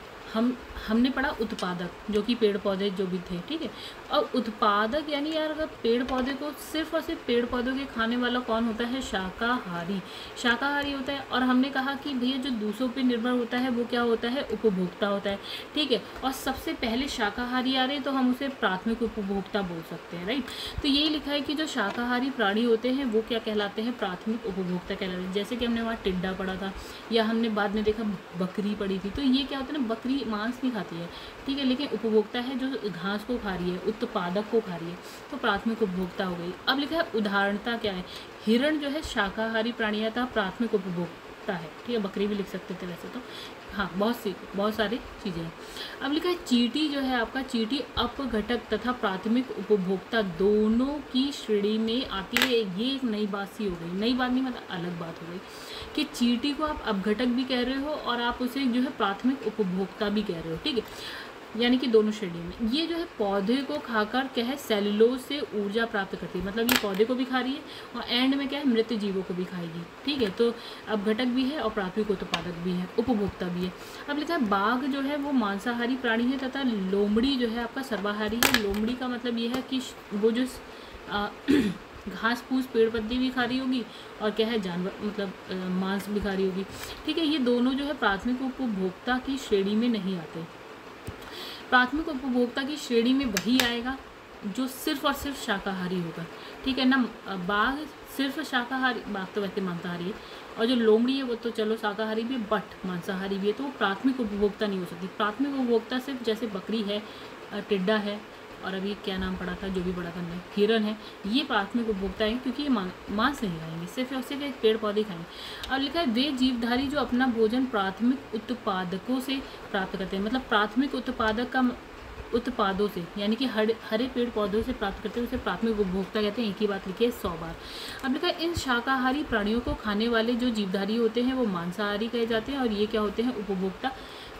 हमने पढ़ा उत्पादक जो कि पेड़ पौधे जो भी थे, ठीक है। और उत्पादक यानी यार अगर पेड़ पौधे को सिर्फ और सिर्फ पेड़ पौधों के खाने वाला कौन होता है, शाकाहारी होता है। और हमने कहा कि भैया जो दूसरों पे निर्भर होता है वो क्या होता है, उपभोक्ता होता है, ठीक है। और सबसे पहले शाकाहारी आ रहे हैं तो हम उसे प्राथमिक उपभोक्ता बोल सकते हैं, राइट। तो यही लिखा है कि जो शाकाहारी प्राणी होते हैं वो क्या कहलाते हैं, प्राथमिक उपभोक्ता कहलाते हैं। जैसे कि हमने वहाँ टिड्डा पढ़ा था या हमने बाद में देखा बकरी पड़ी थी, तो ये क्या होता है ना, बकरी मांस नहीं खाती है, ठीक है, लेकिन उपभोक्ता है जो घास को खा रही है, उत्पादक को खा रही है, तो प्राथमिक उपभोक्ता हो गई। अब लिखा है उदाहरणता क्या है, हिरण जो है शाकाहारी प्राणी था, प्राथमिक उपभोक्ता है, ठीक है, बकरी भी लिख सकते थे वैसे तो, हाँ बहुत सारी चीज़ें हैं। अब लिखा है चींटी जो है आपका, चींटी अपघटक तथा प्राथमिक उपभोक्ता दोनों की श्रेणी में आती है। ये एक नई बात सी हो गई, नई बात नहीं मतलब अलग बात हो गई कि चींटी को आप अपघटक भी कह रहे हो और आप उसे जो है प्राथमिक उपभोक्ता भी कह रहे हो, ठीक है, यानी कि दोनों श्रेणी में। ये जो है पौधे को खाकर क्या है सेलुलोज से ऊर्जा प्राप्त करती है, मतलब ये पौधे को भी खा रही है और एंड में क्या है मृत जीवों को भी खाएगी, ठीक है। तो अपघटक भी है और प्राथमिक उत्पादक भी है, उपभोक्ता भी है। अब लिखा है बाघ जो है वो मांसाहारी प्राणी है तथा लोमड़ी जो है आपका सर्वाहारी है। लोमड़ी का मतलब ये है कि वो जो घास फूस पेड़ पत्ती भी खा रही होगी और क्या है जानवर मतलब मांस भी खा रही होगी, ठीक है। ये दोनों जो है प्राथमिक उपभोक्ता की श्रेणी में नहीं आते। प्राथमिक उपभोक्ता की श्रेणी में वही आएगा जो सिर्फ और सिर्फ शाकाहारी होगा, ठीक है ना। बाघ सिर्फ शाकाहारी, बाघ तो वैसे मांसाहारी है, और जो लोमड़ी है वो तो चलो शाकाहारी भी है बट मांसाहारी भी है, तो वो प्राथमिक उपभोक्ता नहीं हो सकती। प्राथमिक उपभोक्ता सिर्फ जैसे बकरी है, टिड्डा है, और अभी क्या नाम पड़ा था जो भी पड़ा था हमने, हिरन है, ये प्राथमिक उपभोक्ता है क्योंकि ये मांस नहीं खाएंगे, सिर्फ और सिर्फ एक पेड़ पौधे खाएंगे। अब लिखा है वे जीवधारी जो अपना भोजन प्राथमिक उत्पादकों से प्राप्त करते हैं, मतलब प्राथमिक उत्पादक का उत्पादों से, यानी कि हरे पेड़ पौधों से प्राप्त करते हैं, उसे प्राथमिक उपभोक्ता कहते हैं। एक ही बात लिखी है 100 बार। अब लिखा है इन शाकाहारी प्राणियों को खाने वाले जो जीवधारी होते हैं वो मांसाहारी कहे जाते हैं, और ये क्या होते हैं उपभोक्ता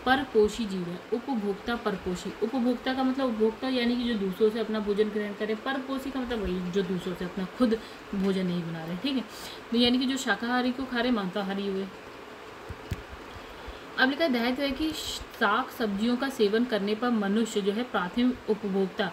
परपोषी जीव है। उपभोक्ता परपोषी, उपभोक्ता का मतलब उपभोक्ता यानी कि जो दूसरों से अपना भोजन ग्रहण करे, परपोषी का मतलब वही जो दूसरों से अपना खुद भोजन नहीं बना रहे, ठीक है। तो यानी कि जो शाकाहारी को खा रहे मांसाहारी हुए। अब लिखा ध्यान है कि साग सब्जियों का सेवन करने पर मनुष्य जो है प्राथमिक उपभोक्ता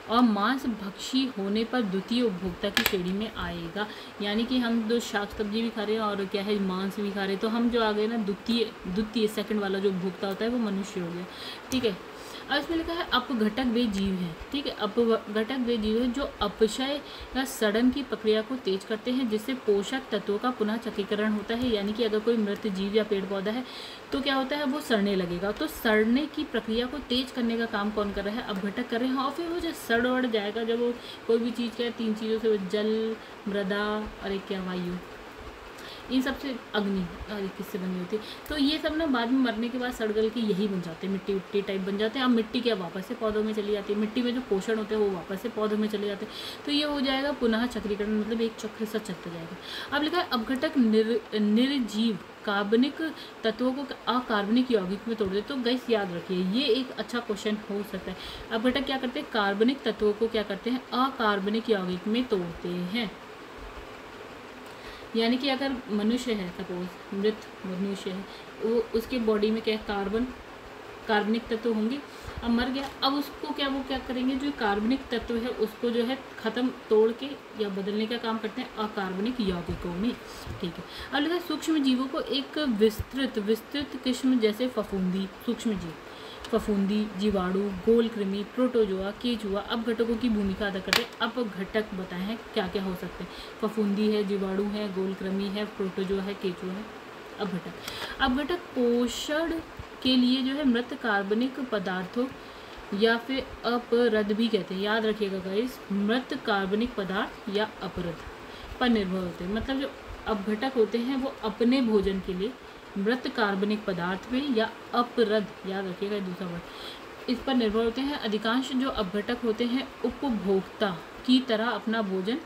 और मांस भक्षी होने पर द्वितीय उपभोक्ता की श्रेणी में आएगा। यानी कि हम जो शाक सब्जी भी खा रहे हैं और क्या है मांस भी खा रहे हैं, तो हम जो आ गए ना द्वितीय सेकंड वाला जो उपभोक्ता होता है वो मनुष्य हो गया, ठीक है। अब इसमें लिखा है अपघटक वे जीव हैं, ठीक है। अपघटक वे जीव हैं जो अपक्षय या सड़न की प्रक्रिया को तेज करते हैं, जिससे पोषक तत्वों का पुनः चक्रीकरण होता है। यानी कि अगर कोई मृत जीव या पेड़ पौधा है तो क्या होता है वो सड़ने लगेगा, तो सड़ने की प्रक्रिया को तेज करने का काम कौन कर रहा है, अपघटक कर रहे हैं। और फिर वो जब सड़ वड़ जाएगा, जब वो कोई भी चीज़ क्या है 3 चीज़ों से, जल, मृदा और एक क्या वायु, इन सबसे अग्नि किससे बनी होती है, तो ये सब ना बाद में मरने के बाद सड़गल के यही बन जाते हैं, मिट्टी उट्टी टाइप बन जाते हैं। अब मिट्टी क्या वापस से पौधों में चली जाती है, मिट्टी में जो पोषण होते हैं वो वापस से पौधों में चले जाते हैं, तो ये हो जाएगा पुनः चक्रीकरण, मतलब एक चक्र सा चलता जाएगा। अब लिखा है अपघटक निर्जीव कार्बनिक तत्वों को अकार्बनिक यौगिक में तोड़ दे। तो गैस याद रखिए ये एक अच्छा क्वेश्चन हो सकता है। अपघटक क्या करते हैं, कार्बनिक तत्वों को क्या करते हैं अकार्बनिक यौगिक में तोड़ते हैं। यानी कि अगर मनुष्य है, सपोज मृत मनुष्य है, वो उसके बॉडी में क्या कार्बनिक तत्व होंगे, अब मर गया, अब उसको क्या वो क्या करेंगे, जो कार्बनिक तत्व है उसको जो है ख़त्म तोड़ के या बदलने का काम करते हैं अकार्बनिक यौगिकों में, ठीक है। अब लिखा है सूक्ष्म जीवों को एक विस्तृत किस्म जैसे फफूंदी, सूक्ष्म जीव फफूंदी, जीवाणु, गोल कृमि, प्रोटोजोआ, केचुआ अपघटकों की भूमिका अदा करते हैं। अपघटक बताए हैं क्या क्या हो सकते हैं, फफूंदी है, जीवाणु है, गोल कृमि है, प्रोटोजोआ है, केचुआ है। अपघटक पोषण के लिए जो है मृत कार्बनिक पदार्थों या फिर अपरद भी कहते हैं, याद रखिएगा गाइस, मृत कार्बनिक पदार्थ या अपरद पर निर्भर होते हैं। मतलब जो अपघटक होते हैं वो अपने भोजन के लिए मृत कार्बनिक पदार्थ पे या अपरद, याद रखिएगा दूसरा वर्ड, इस पर निर्भर होते हैं। अधिकांश जो अपघटक होते हैं उपभोक्ता की तरह अपना भोजन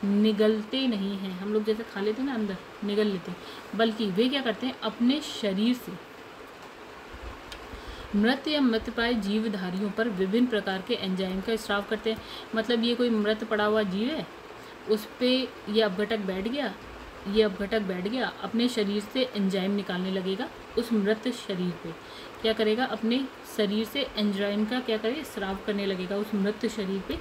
निगलते नहीं हैं, हम लोग जैसे खा लेते हैं ना अंदर निगल लेते हैं, बल्कि वे क्या करते हैं अपने शरीर से मृत या मृतप्राय जीवधारियों पर विभिन्न प्रकार के एंजाइम का स्राव करते हैं। मतलब ये कोई मृत पड़ा हुआ जीव है, उस पर ये अपघटक बैठ गया, अपने शरीर से एंजाइम निकालने लगेगा, उस मृत शरीर पे क्या करेगा, अपने शरीर से एंजाइम का क्या करेगा स्राव करने लगेगा उस मृत शरीर पे,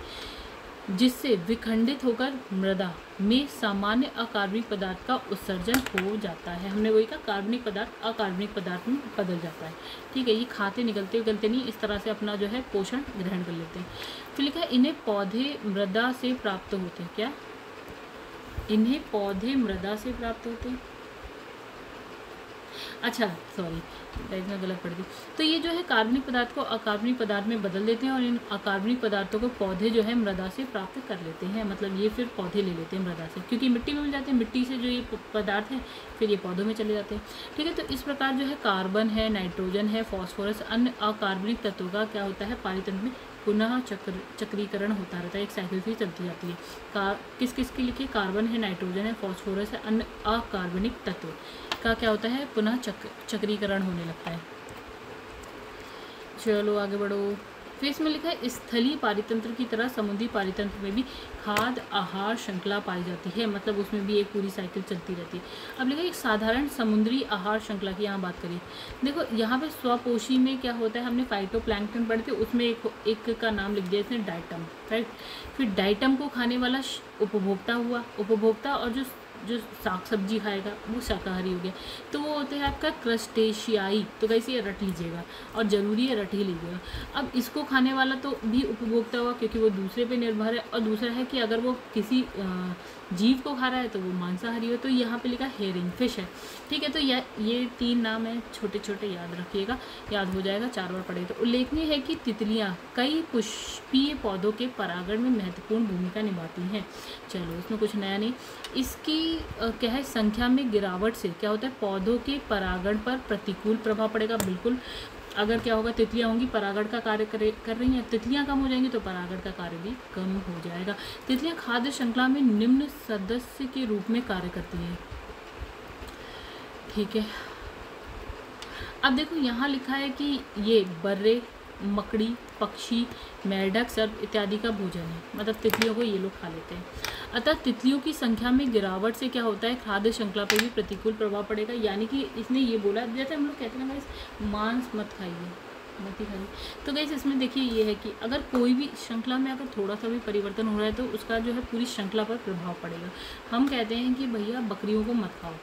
जिससे विखंडित होकर मृदा में सामान्य अकार्बनिक पदार्थ का उत्सर्जन हो जाता है। हमने वही कहा कार्बनिक पदार्थ अकार्बनिक पदार्थ में बदल जाता है, ठीक है। ये खाते निगलते नहीं, इस तरह से अपना जो है पोषण ग्रहण कर लेते हैं। फिर लिखा है इन्हें पौधे मृदा से प्राप्त होते हैं, क्या इन्हें पौधे मृदा से प्राप्त होते हैं। अच्छा सॉरी, इसमें गलत पड़ गई। तो ये जो है कार्बनिक पदार्थ को अकार्बनिक पदार्थ में बदल देते हैं और इन अकार्बनिक पदार्थों को पौधे जो है मृदा से प्राप्त कर लेते हैं। मतलब ये फिर पौधे ले लेते हैं मृदा से, क्योंकि मिट्टी में मिल जाते हैं, मिट्टी से जो ये पदार्थ हैं फिर ये पौधों में चले जाते हैं। ठीक है, तो इस प्रकार जो है कार्बन है, नाइट्रोजन है, फॉस्फोरस, अन्य अकार्बनिक तत्वों का क्या होता है, पारितंत्र में पुनः चक्रीकरण होता रहता है, एक साइकिल से चलती जाती है। किस किस के लिखिए, कार्बन है, नाइट्रोजन है, फॉस्फोरस है, अन्य अकार्बनिक तत्व का क्या होता है, पुनः चक्रीकरण होने लगता है। चलो आगे बढ़ो। फिर इसमें लिखा है स्थलीय पारितंत्र की तरह समुद्री पारितंत्र में भी खाद्य आहार श्रृंखला पाई जाती है। मतलब उसमें भी एक पूरी साइकिल चलती रहती है। अब लिखा है एक साधारण समुद्री आहार श्रृंखला की यहाँ बात करिए। देखो यहाँ पे स्वपोषी में क्या होता है, हमने फाइटोप्लैंक्टन पढ़े थे, उसमें एक का नाम लिख दिया इसने, डाइटम, राइट। फिर डाइटम को खाने वाला उपभोक्ता हुआ, उपभोक्ता, और जो साग सब्जी खाएगा वो शाकाहारी हो गया। तो वो होते हैं आपका क्रस्टेशियाई। तो कैसे ये रट लीजिएगा, और ज़रूरी है रट ही लीजिएगा। अब इसको खाने वाला तो भी उपभोक्ता हुआ, क्योंकि वो दूसरे पे निर्भर है। और दूसरा है कि अगर वो किसी जीव को खा रहा है तो वो मांसाहारी हो। तो यहाँ पे लिखा हेरिंग, फिश है। ठीक है, तो ये 3 नाम है, छोटे छोटे याद रखिएगा, याद हो जाएगा, 4 बार पढ़े। तो उल्लेखनीय है कि तितलियाँ कई पुष्पीय पौधों के परागण में महत्वपूर्ण भूमिका निभाती हैं। चलो इसमें कुछ नया नहीं। इसकी क्या है, संख्या में गिरावट से क्या होता है, पौधों के परागण पर प्रतिकूल प्रभाव पड़ेगा। बिल्कुल, अगर क्या होगा, तितलियाँ होंगी, परागण का कार्य कर रही हैं, तितलियाँ कम हो जाएंगी तो परागण का कार्य भी कम हो जाएगा। तितलियाँ खाद्य श्रृंखला में निम्न सदस्य के रूप में कार्य करती हैं। ठीक है, अब देखो यहाँ लिखा है कि ये बर्रे, मकड़ी, पक्षी, मेंढक, सर्प इत्यादि का भोजन है। मतलब तितलियों को ये लोग खा लेते हैं। अतः तितलियों की संख्या में गिरावट से क्या होता है, खाद्य श्रृंखला पर भी प्रतिकूल प्रभाव पड़ेगा। यानी कि इसने ये बोला, जैसे हम लोग कहते हैं ना गाइस, मांस मत खाइए, मत ही खाइए। तो गाइस इसमें देखिए ये है कि अगर कोई भी श्रृंखला में अगर थोड़ा सा भी परिवर्तन हो रहा है तो उसका जो है पूरी श्रृंखला पर प्रभाव पड़ेगा। हम कहते हैं कि भैया बकरियों को मत खाओ,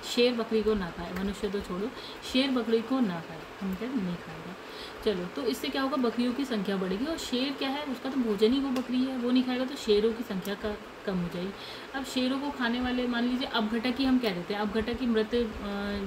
शेर बकरी को ना खाए, मनुष्य तो छोड़ो, शेर बकरी को ना खाए, हम कहते नहीं खाएगा। चलो, तो इससे क्या होगा, बकरियों की संख्या बढ़ेगी। और शेर क्या है, उसका तो भोजन ही वो बकरी है, वो नहीं खाएगा तो शेरों की संख्या का कम हो जाएगी। अब शेरों को खाने वाले, मान लीजिए अपघटक ही हम कह देते हैं, अपघटक ही मृत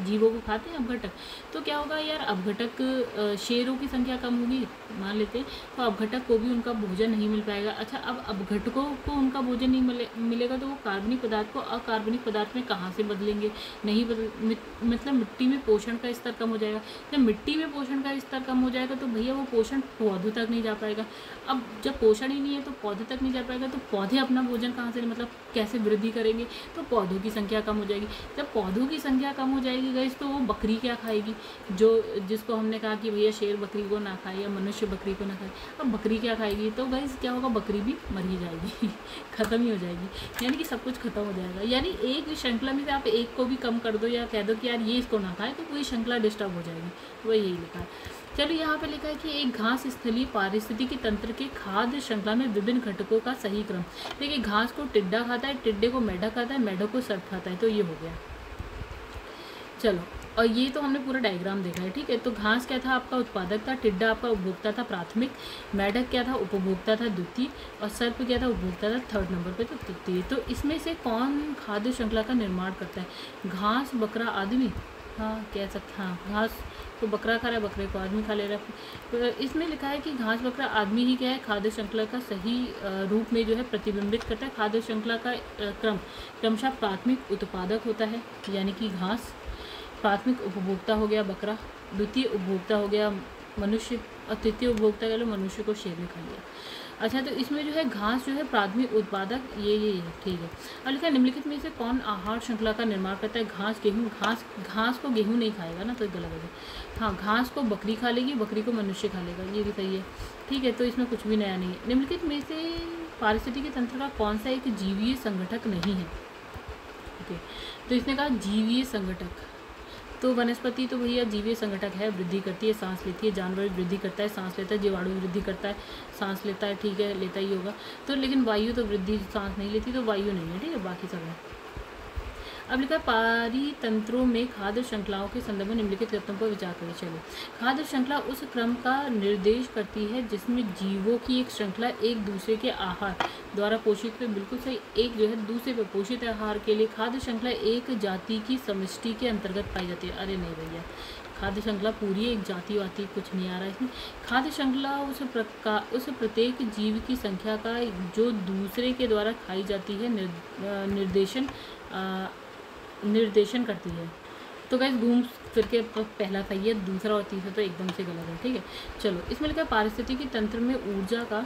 जीवों को खाते हैं अपघटक। तो क्या होगा यार, अपघटक शेरों की संख्या कम होगी मान लेते हैं, तो अपघटक को भी उनका भोजन नहीं मिल पाएगा। अच्छा, अब अपघटकों को उनका भोजन नहीं मिलेगा तो वो कार्बनिक पदार्थ को अकार्बनिक पदार्थ में कहाँ से बदलेंगे, नहीं मतलब मिट्टी में पोषण का स्तर कम हो जाएगा। जब मिट्टी में पोषण का स्तर कम हो जाएगा तो भैया वो पोषण पौधों तक नहीं जा पाएगा। अब जब पोषण ही नहीं है तो पौधे तक नहीं जा पाएगा, तो पौधे अपना भोजन कहाँ से, मतलब कैसे वृद्धि करेंगे, तो पौधों की संख्या कम हो जाएगी। जब पौधों की संख्या कम हो जाएगी गाइस, तो वो बकरी क्या खाएगी, जिसको हमने कहा कि भैया शेर बकरी को ना खाए या मनुष्य बकरी को ना खाए, अब बकरी क्या खाएगी, तो गाइस क्या होगा, बकरी भी मर ही जाएगी ख़त्म ही हो जाएगी। यानी कि सब कुछ खत्म हो जाएगा। यानी एक श्रृंखला में से आप एक को भी कम कर दो या कह दो कि यार ये इसको ना खाए, तो पूरी श्रृंखला डिस्टर्ब हो जाएगी। वो यही लिखा है। चलो यहाँ पे लिखा है कि एक घास स्थलीय पारिस्थितिकी तंत्र के खाद्य श्रृंखला में विभिन्न घटकों का सही क्रम। देखिए, घास को टिड्डा खाता है, टिड्डे को मेढक खाता है, मेढक को सर्प खाता है। तो ये हो गया। चलो, और ये तो हमने पूरा डायग्राम देखा है। ठीक है, तो घास क्या था, आपका उत्पादक था, टिड्डा आपका उपभोक्ता था प्राथमिक, मेढक क्या था, उपभोक्ता था द्वितीय, और सर्प क्या था, उपभोक्ता था 3rd नंबर पे, तो तृतीय। तो इसमें से कौन खाद्य श्रृंखला का निर्माण करता है, घास, बकरा, आदमी? हाँ कह सकते, हाँ घास तो बकरा खा रहा है, बकरे को आदमी खा ले रहा है। तो इसमें लिखा है कि घास, बकरा, आदमी ही क्या है, खाद्य श्रृंखला का सही रूप में जो है प्रतिबिंबित करता है। खाद्य श्रृंखला का क्रमशः प्राथमिक उत्पादक होता है, यानी कि घास, प्राथमिक उपभोक्ता हो गया बकरा, द्वितीय उपभोक्ता हो गया मनुष्य, और तृतीय उपभोक्ता कह लो मनुष्य को शेर ने खा लिया। अच्छा, तो इसमें जो है घास जो है प्राथमिक उत्पादक, ये ठीक है। और लिखा है निम्नलिखित में से कौन आहार श्रृंखला का निर्माण करता है, घास, गेहूँ। घास को गेहूँ नहीं खाएगा ना, तो गलत है। हाँ, घास को बकरी खा लेगी, बकरी को मनुष्य खा लेगा, ये भी सही है। ठीक है, तो इसमें कुछ भी नया नहीं है। निम्नलिखित में से पारिस्थितिकी तंत्र का कौन सा एक जीवीय संगठक नहीं है? ओके, तो इसने कहा जीवीय संगठक। तो वनस्पति तो भैया जीवीय संगठक है, वृद्धि करती है, सांस लेती है। जानवर वृद्धि करता है, सांस लेता है। जीवाणु वृद्धि करता है, सांस लेता है, ठीक है, लेता ही होगा। तो लेकिन वायु तो वृद्धि सांस नहीं लेती, तो वायु नहीं है, ठीक है, बाकी सब है। अब लिखा है पारितंत्रों में खाद्य श्रृंखलाओं के संदर्भ में निम्नलिखित तथ्यों पर विचार करें। चलो, खाद्य श्रृंखला उस क्रम का निर्देश करती है जिसमें जीवों की एक श्रृंखला एक दूसरे के आहार द्वारा पोषित है। बिल्कुल सही, एक जो है दूसरे पर पोषित आहार के लिए खाद्य श्रृंखला एक जाति की समष्टि के अंतर्गत पाई जाती है। अरे नहीं भैया, खाद्य श्रृंखला पूरी एक जाति वाति कुछ नहीं आ रहा है इसमें। खाद्य श्रृंखला उस प्रत्येक जीव की संख्या का जो दूसरे के द्वारा खाई जाती है निर्देशन करती है। तो गाइस घूम फिर के पहला सही है, दूसरा और तीसरा तो एकदम से गलत है। ठीक है, चलो इसमें लिखा है पारिस्थितिकी तंत्र में ऊर्जा का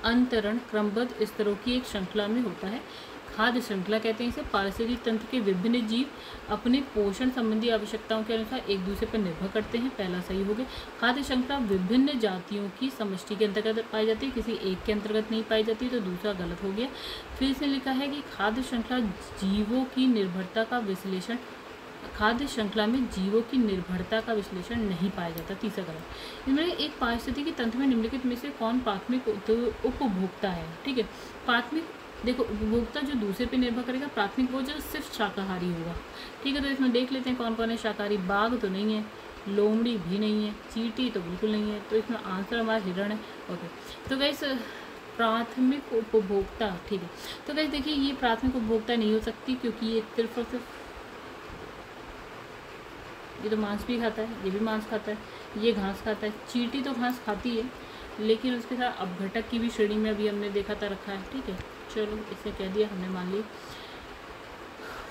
अंतरण क्रमबद्ध स्तरों की एक श्रृंखला में होता है। खाद्य श्रृंखला कहते हैं इसे। पारिस्थितिक तंत्र के विभिन्न जीव अपने पोषण संबंधी आवश्यकताओं के अनुसार एक दूसरे पर निर्भर करते हैं। पहला सही हो गया। खाद्य श्रृंखला विभिन्न जातियों की समष्टि के अंतर्गत पाई जाती है, किसी एक के अंतर्गत नहीं पाई जाती, तो दूसरा गलत हो गया। फिर से लिखा है कि खाद्य श्रृंखला जीवों की निर्भरता का विश्लेषण खाद्य श्रृंखला में जीवों की निर्भरता का विश्लेषण नहीं पाया जाता, तीसरा गलत। इनमें एक पारिस्थितिकी तंत्र में निम्नलिखित में से कौन प्राथमिक उपभोक्ता है। ठीक है, प्राथमिक देखो उपभोक्ता जो दूसरे पे निर्भर करेगा, प्राथमिक वो जो सिर्फ शाकाहारी होगा। ठीक है, तो इसमें देख लेते हैं कौन कौन है शाकाहारी। बाघ तो नहीं है, लोमड़ी भी नहीं है, चींटी तो बिल्कुल नहीं है, तो इसमें आंसर हमारा हिरण है। ओके, तो गाइस प्राथमिक उपभोक्ता, ठीक है, तो गाइस देखिए ये प्राथमिक उपभोक्ता नहीं हो सकती क्योंकि ये सिर्फ और सिर्फ ये तो मांस भी खाता है, ये भी मांस खाता है, ये घास खाता है। चींटी तो घास खाती है लेकिन उसके साथ अपघटक की भी श्रेणी में अभी हमने देखा था रखा है। ठीक है, चलो इसे कह दिया हमने, मान लिया।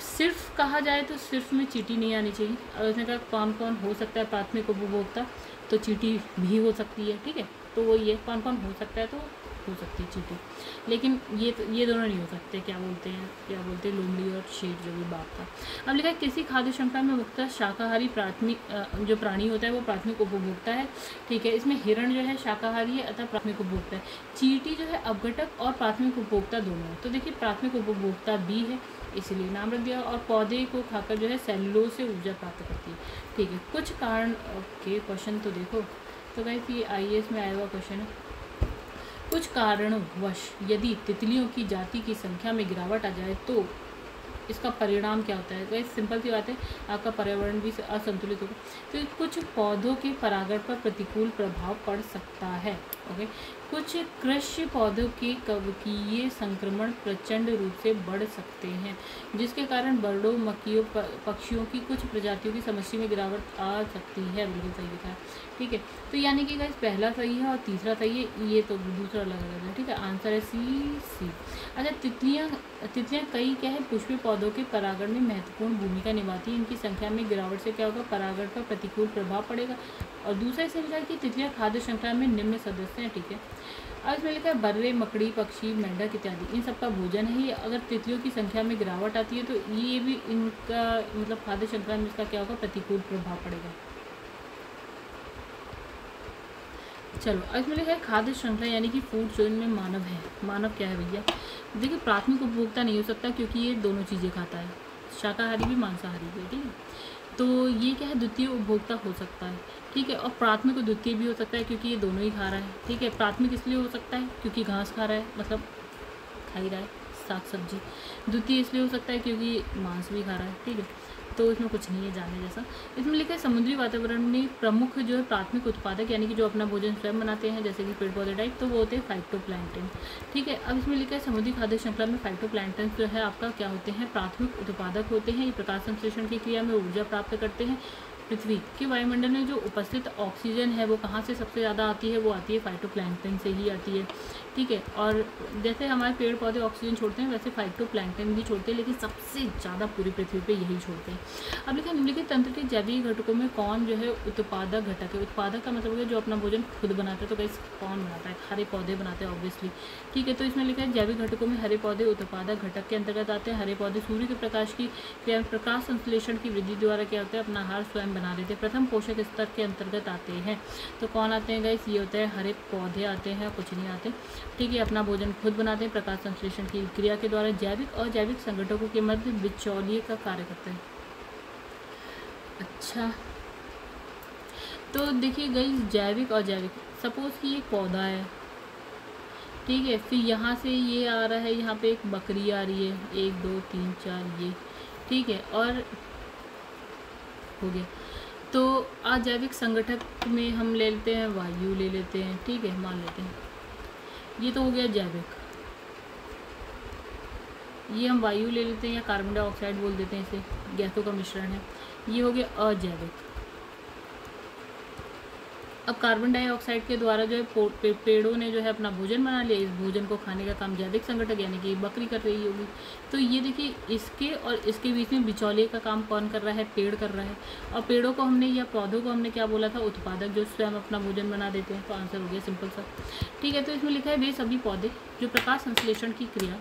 सिर्फ कहा जाए तो सिर्फ में चींटी नहीं आनी चाहिए। और उसने कहा कौन कौन हो सकता है प्राथमिक उपभोक्ता, तो चींटी भी हो सकती है। ठीक है, तो वो ये कौन कौन हो सकता है, तो हो सकती है चींटी, लेकिन ये दोनों नहीं हो सकते। क्या बोलते हैं लोमड़ी और शेर जो भी बात था। अब लिखा है किसी खाद्य श्रृंखला में मुख्यतः शाकाहारी प्राथमिक जो प्राणी होता है वो प्राथमिक उपभोक्ता है। ठीक है, इसमें हिरण जो है शाकाहारी है अतः प्राथमिक उपभोक्ता है। चींटी जो है अपघटक और प्राथमिक उपभोक्ता दोनों है। तो देखिए प्राथमिक उपभोक्ता भी है इसलिए नाम रख दिया। और पौधे को खाकर जो है सेलुलोज से ऊर्जा प्राप्त करती है। ठीक है, कुछ कारण, ओके क्वेश्चन तो देखो, तो गाइस ये IAS में आया हुआ क्वेश्चन है। कुछ कारणवश यदि तितलियों की जाति की संख्या में गिरावट आ जाए तो इसका परिणाम क्या होता है। गाइस सिंपल सी बात है, आपका पर्यावरण भी असंतुलित होगा। तो कुछ पौधों के परागण पर प्रतिकूल प्रभाव पड़ सकता है। ओके, कुछ कृषि पौधों के कवकीय संक्रमण प्रचंड रूप से बढ़ सकते हैं जिसके कारण बर्डों, मक्खियों, पक्षियों की कुछ प्रजातियों की समष्टि में गिरावट आ सकती है। बिल्कुल सही लिखा है। ठीक है, तो यानी कि गाइस पहला सही है और तीसरा सही है, ये तो दूसरा अलग अलग है। ठीक है, आंसर है सी। अच्छा, तितलियाँ कई क्या है पुष्पीय पौधों के परागण में महत्वपूर्ण भूमिका निभाती है। इनकी संख्या में गिरावट से क्या होगा, परागण पर प्रतिकूल प्रभाव पड़ेगा। और दूसरा इसे लिखा है कि तितलियाँ खाद्य श्रृंखला में निम्न सदस्य हैं। ठीक है, अब इसमें लिखा है बर्रे, मकड़ी, पक्षी, मेंढक इत्यादि इन सबका भोजन है। अगर तितलियों की संख्या में गिरावट आती है तो ये भी इनका मतलब खाद्य श्रृंखला में इसका क्या होगा, प्रतिकूल प्रभाव पड़ेगा। चलो, अब इसमें लिखा है खाद्य श्रृंखला यानी कि फूड चेन में मानव है। मानव क्या है भैया, देखिए प्राथमिक उपभोक्ता नहीं हो सकता क्योंकि ये दोनों चीज़ें खाता है, शाकाहारी भी मांसाहारी भी। ठीक है, तो ये क्या है द्वितीय उपभोक्ता हो सकता है। ठीक है, और प्राथमिक और द्वितीय भी हो सकता है क्योंकि ये दोनों ही खा रहा है। ठीक है, प्राथमिक इसलिए हो सकता है क्योंकि घास खा रहा है, मतलब खा ही रहा है साग सब्जी। द्वितीय इसलिए हो सकता है क्योंकि मांस भी खा रहा है। ठीक है, तो इसमें कुछ नहीं है जानने जैसा। इसमें लिखा है समुद्री वातावरण में प्रमुख जो है प्राथमिक उत्पादक यानी कि जो अपना भोजन स्वयं बनाते हैं जैसे कि पेड़ पौधे टाइप, तो वो होते हैं फाइटोप्लैंक्टन। ठीक है, अब इसमें लिखा है समुद्री खाद्य श्रृंखला में फाइटोप्लैंक्टन जो है आपका क्या होते हैं, प्राथमिक उत्पादक होते हैं। ये प्रकाश संश्लेषण की क्रिया में ऊर्जा प्राप्त करते हैं। पृथ्वी के वायुमंडल में जो उपस्थित ऑक्सीजन है वो कहाँ से सबसे ज़्यादा आती है, वो आती है फाइटोप्लैंक्टन से ही आती है। ठीक है, और जैसे हमारे पेड़ पौधे ऑक्सीजन छोड़ते हैं वैसे फाइटोप्लैंक्टन भी छोड़ते हैं, लेकिन सबसे ज़्यादा पूरी पृथ्वी पे यही छोड़ते हैं। अब लिखा निम्नलिखित तंत्र के जैविक घटकों में कौन जो है उत्पादक घटक है। उत्पादक का मतलब है जो अपना भोजन खुद बनाता है, तो कैसे कौन बनाता है, हरे पौधे बनाते हैं ऑब्वियसली। ठीक है, तो इसमें लिखा है जैविक घटकों में हरे पौधे उत्पादक घटक के अंतर्गत आते हैं। हरे पौधे सूर्य के प्रकाश की क्रिया में प्रकाश संश्लेषण की वृद्धि द्वारा क्या होता है, अपना आहार स्वयं बना लेते हैं। प्रथम पोषक स्तर के अंतर्गत आते हैं। तो कौन आते हैं गाइस, ये होता है हरे पौधे आते हैं, कुछ नहीं आते। ठीक है, अपना भोजन खुद बनाते हैं, प्रकाश संश्लेषण की क्रिया के द्वारा जैविक और अजैविक संगठकों के मध्य बिचौलिए का कार्य करते हैं। अच्छा, तो देखिए गाइस जैविक और अजैविक, सपोज कि ये पौधा है, ठीक है, फिर यहाँ से ये आ रहा है, यहाँ पे एक बकरी आ रही है, 1 2 3 4, ठीक है, और हो गया। तो अजैविक संगठक में हम ले लेते हैं वायु, ले लेते हैं, ठीक है, मान लेते हैं ये तो हो गया जैविक, ये हम वायु ले लेते हैं या कार्बन डाइऑक्साइड बोल देते हैं, इसे गैसों का मिश्रण है। ये हो गया अजैविक। अब कार्बन डाइऑक्साइड के द्वारा जो है पेड़ों ने जो है अपना भोजन बना लिया, इस भोजन को खाने का काम जैविक संगठक यानी कि बकरी कर रही होगी। तो ये देखिए इसके और इसके बीच में बिचौलिए का काम कौन कर रहा है, पेड़ कर रहा है। और पेड़ों को हमने या पौधों को हमने क्या बोला था, उत्पादक, जो स्वयं अपना भोजन बना देते हैं। तो आंसर हो गया सिंपल सा, ठीक है। तो इसमें लिखा है वे सभी पौधे जो प्रकाश संश्लेषण की क्रिया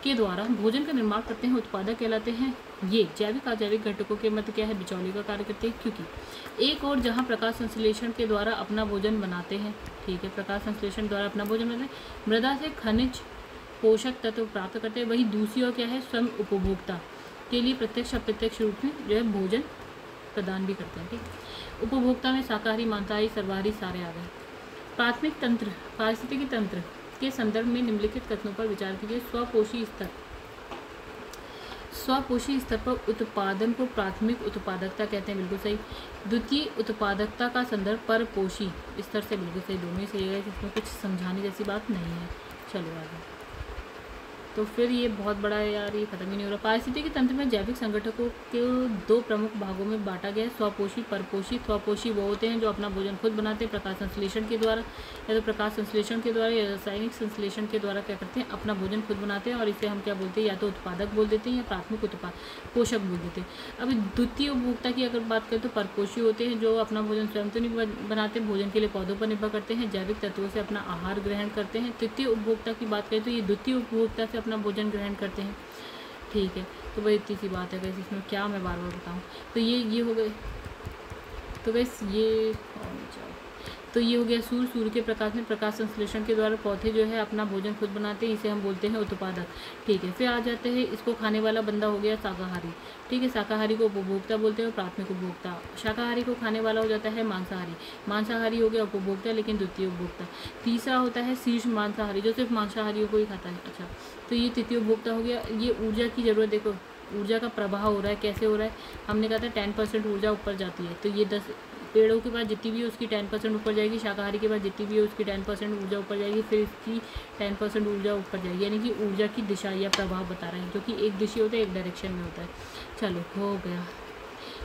के द्वारा भोजन का निर्माण करते हैं उत्पादक कहलाते हैं। ये जैविक अजैविक घटकों के मध्य क्या है, बिचौलिए का कार्य करते हैं। क्योंकि एक और जहाँ प्रकाश संश्लेषण के द्वारा अपना भोजन बनाते हैं, ठीक है, प्रकाश संश्लेषण द्वारा अपना भोजन बनाते हैं, मृदा से खनिज पोषक तत्व प्राप्त करते हैं, वही दूसरी ओर क्या है, स्वयं उपभोक्ता के लिए प्रत्यक्ष अप्रत्यक्ष रूप में जो है भोजन प्रदान भी करते हैं, ठीक। उपभोक्ता में शाकाहारी, मांसाहारी, सर्वाहारी सारे आ गए। प्राथमिक तंत्र पारिस्थितिकी तंत्र के संदर्भ में निम्नलिखित कथनों पर विचार कीजिए। स्वपोषी स्तर पर उत्पादन को प्राथमिक उत्पादकता कहते हैं, बिल्कुल सही। द्वितीय उत्पादकता का संदर्भ परपोषी स्तर से, बिल्कुल सही, दोनों ही सही है, इसमें कुछ समझाने जैसी बात नहीं है। चलो आगे। तो फिर ये बहुत बड़ा है यार, ये खत्म ही नहीं हो रहा। पारिस्थितिकी तंत्र में जैविक संगठकों को दो प्रमुख भागों में बांटा गया है, स्वपोषी, परपोषी। स्वपोषी वो होते हैं जो अपना भोजन खुद बनाते हैं प्रकाश संश्लेषण के द्वारा, या तो प्रकाश संश्लेषण के द्वारा या रासायनिक संश्लेषण के द्वारा क्या करते हैं, अपना भोजन खुद बनाते हैं। और इसे हम क्या बोलते हैं, या तो उत्पादक बोल देते हैं या प्राथमिक उत्पाद पोषक बोल देते हैं। अभी द्वितीय उपभोक्ता की अगर बात करें तो परपोषी होते हैं जो अपना भोजन स्वयं तो नहीं बनाते, भोजन के लिए पौधों पर निर्भर करते हैं, जैविक तत्वों से अपना आहार ग्रहण करते हैं। तृतीय उपभोक्ता की बात करें तो ये द्वितीय उपभोक्ता से अपना भोजन ग्रहण करते हैं, ठीक है। तो वही इतनी सी बात है वैसे, इसमें क्या मैं बार बार बताऊँ। तो ये हो गए, तो वैसे ये तो ये हो गया सूर्य के प्रकाश में प्रकाश संश्लेषण के द्वारा पौधे जो है अपना भोजन खुद बनाते हैं, इसे हम बोलते हैं उत्पादक, ठीक है। फिर आ जाते हैं, इसको खाने वाला बंदा हो गया शाकाहारी, ठीक है। शाकाहारी को उपभोक्ता बोलते हैं और प्राथमिक उपभोक्ता। शाकाहारी को खाने वाला हो जाता है मांसाहारी, मांसाहारी हो गया उपभोक्ता लेकिन द्वितीय उपभोक्ता। तीसरा होता है शीर्ष मांसाहारी जो सिर्फ मांसाहारियों को ही खाता है, अच्छा, तो ये तृतीय उपभोक्ता हो गया। ये ऊर्जा की ज़रूरत, देखो ऊर्जा का प्रवाह हो रहा है, कैसे हो रहा है, हमने कहा था 10% ऊर्जा ऊपर जाती है, तो ये 10 पेड़ों के पास जितनी भी है उसकी 10% ऊपर जाएगी, शाकाहारी के पास जितनी भी है उसकी 10% ऊर्जा ऊपर जाएगी, फिर इसकी 10% ऊर्जा ऊपर जाएगी, यानी कि ऊर्जा की दिशा या प्रभाव बता रहे हैं, जो कि एक दिशा होता है, एक डायरेक्शन में होता है। चलो हो गया।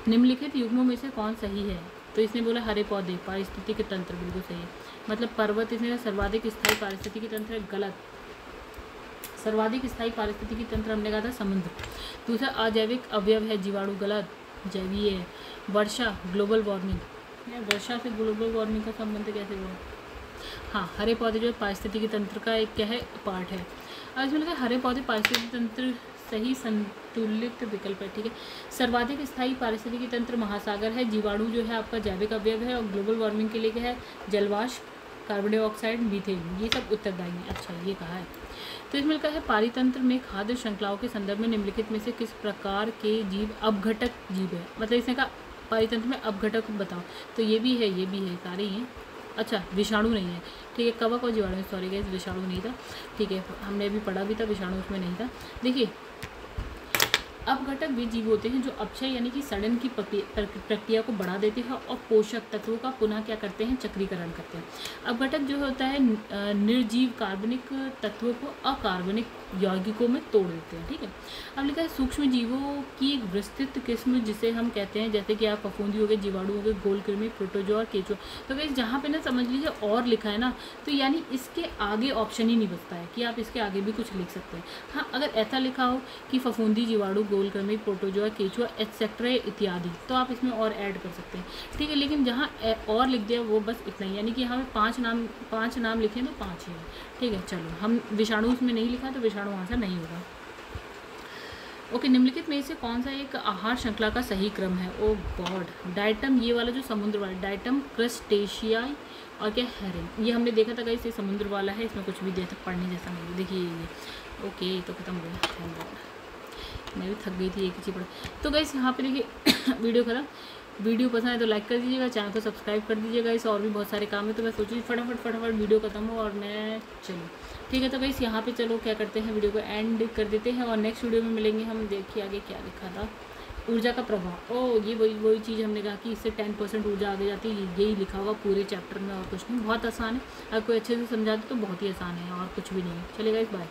निम्नलिखित युग्मों में से कौन सही है, तो इसने बोला हरे पौधे, पारिस्थितिकी तंत्र, बिल्कुल सही है। मतलब पर्वत, इसने सर्वाधिक स्थायी पारिस्थितिकी तंत्र है, गलत। सर्वाधिक स्थायी पारिस्थितिकी तंत्र हमने कहा था समुद्र। दूसरा अजैविक अवयव है जीवाणु, गलत। जैवीय है। वर्षा, ग्लोबल वार्मिंग, वर्षा से ग्लोबल वार्मिंग का संबंध कैसे हुआ। हाँ, हरे पौधे जो है पारिस्थितिकी तंत्र का एक क्या है, पार्ट है। और इसमें लिखा है हरे पौधे पारिस्थितिकी तंत्र सही संतुलित विकल्प है, ठीक है। सर्वाधिक स्थायी पारिस्थितिकी तंत्र महासागर है, जीवाणु जो है आपका जैविक अवयव है, और ग्लोबल वार्मिंग के लिए क्या है, जलवाष्प, कार्बन डाइऑक्साइड, मीथेन, ये सब उत्तरदायी है। अच्छा, ये कहा है। तो इसमें लिखा है पारितंत्र में खाद्य श्रृंखलाओं के संदर्भ में निम्नलिखित में से किस प्रकार के जीव अपघटक जीव है। मतलब इसने कहा पारितंत्र में अपघटक बताओ, तो ये भी है, ये भी है, सारे ही हैं। अच्छा, विषाणु नहीं है, ठीक है। कवक और जीवाणु, सॉरी गाइस, विषाणु नहीं था, ठीक है। हमने अभी पढ़ा भी था, विषाणु उसमें नहीं था। देखिए, अपघटक वे जीव होते हैं जो अपक्षय यानी कि सड़न की प्रक्रिया को बढ़ा देते हैं और पोषक तत्वों का पुनः क्या करते हैं, चक्रीकरण करते हैं। अपघटक जो होता है निर्जीव कार्बनिक तत्वों को अकार्बनिक यौगिकों में तोड़ देते हैं, ठीक है। अब लिखा है सूक्ष्म जीवों की एक विस्तृत किस्म जिसे हम कहते हैं, जैसे कि आप फफूंदी हो गए, जीवाणु हो गए, गोलकृमि, प्रोटोजोआ और केचुआ। तो गाइस जहाँ पे ना समझ लीजिए और लिखा है ना, तो यानी इसके आगे ऑप्शन ही नहीं बचता है कि आप इसके आगे भी कुछ लिख सकते हैं। हाँ, अगर ऐसा लिखा हो कि फफूंदी, जीवाणु, गोलकृमि, प्रोटोजोआ, केचुआ एक्सेट्रा इत्यादि, तो आप इसमें और ऐड कर सकते हैं, ठीक है। लेकिन जहाँ और लिख दिया वो बस इतना ही, यानी कि यहाँ पे 5 नाम लिखे तो 5 ही है, ठीक है। चलो, हम विषाणु उसमें नहीं लिखा तो विषाणु आंसर नहीं होगा। ओके, निम्नलिखित में से कौन सा एक आहार श्रृंखला का सही क्रम है। ओ गॉड, डाइटम, ये वाला जो समुद्र वाला डाइटम, क्रस्टेशियाई और क्या हेरिंग, ये हमने देखा था गाइस, ये समुद्र वाला है, इसमें कुछ भी देर तक पढ़ने जैसा नहीं है। देखिए ये ओके, तो खत्म हो गया, मैं भी थक गई थी एक ही चीज पढ़। तो गाइस यहाँ पे देखिए वीडियो खत्म। वीडियो पसंद है तो लाइक कर दीजिएगा, चैनल को सब्सक्राइब कर दीजिएगा। इस और भी बहुत सारे काम है, तो मैं सोच रही फटाफट वीडियो खत्म हो और मैं चलो ठीक है। तो गाइस यहाँ पे चलो क्या करते हैं, वीडियो को एंड कर देते हैं और नेक्स्ट वीडियो में मिलेंगे हम। देखिए आगे क्या लिखा था, ऊर्जा का प्रभाव। ये वही चीज़ हमने कहा कि इससे 10% ऊर्जा आगे जाती है, यही लिखा होगा पूरे चैप्टर में और कुछ नहीं। बहुत आसान है, अगर कोई अच्छे से समझा दे तो बहुत ही आसान है और कुछ भी नहीं है। चलिए गाइस बाय।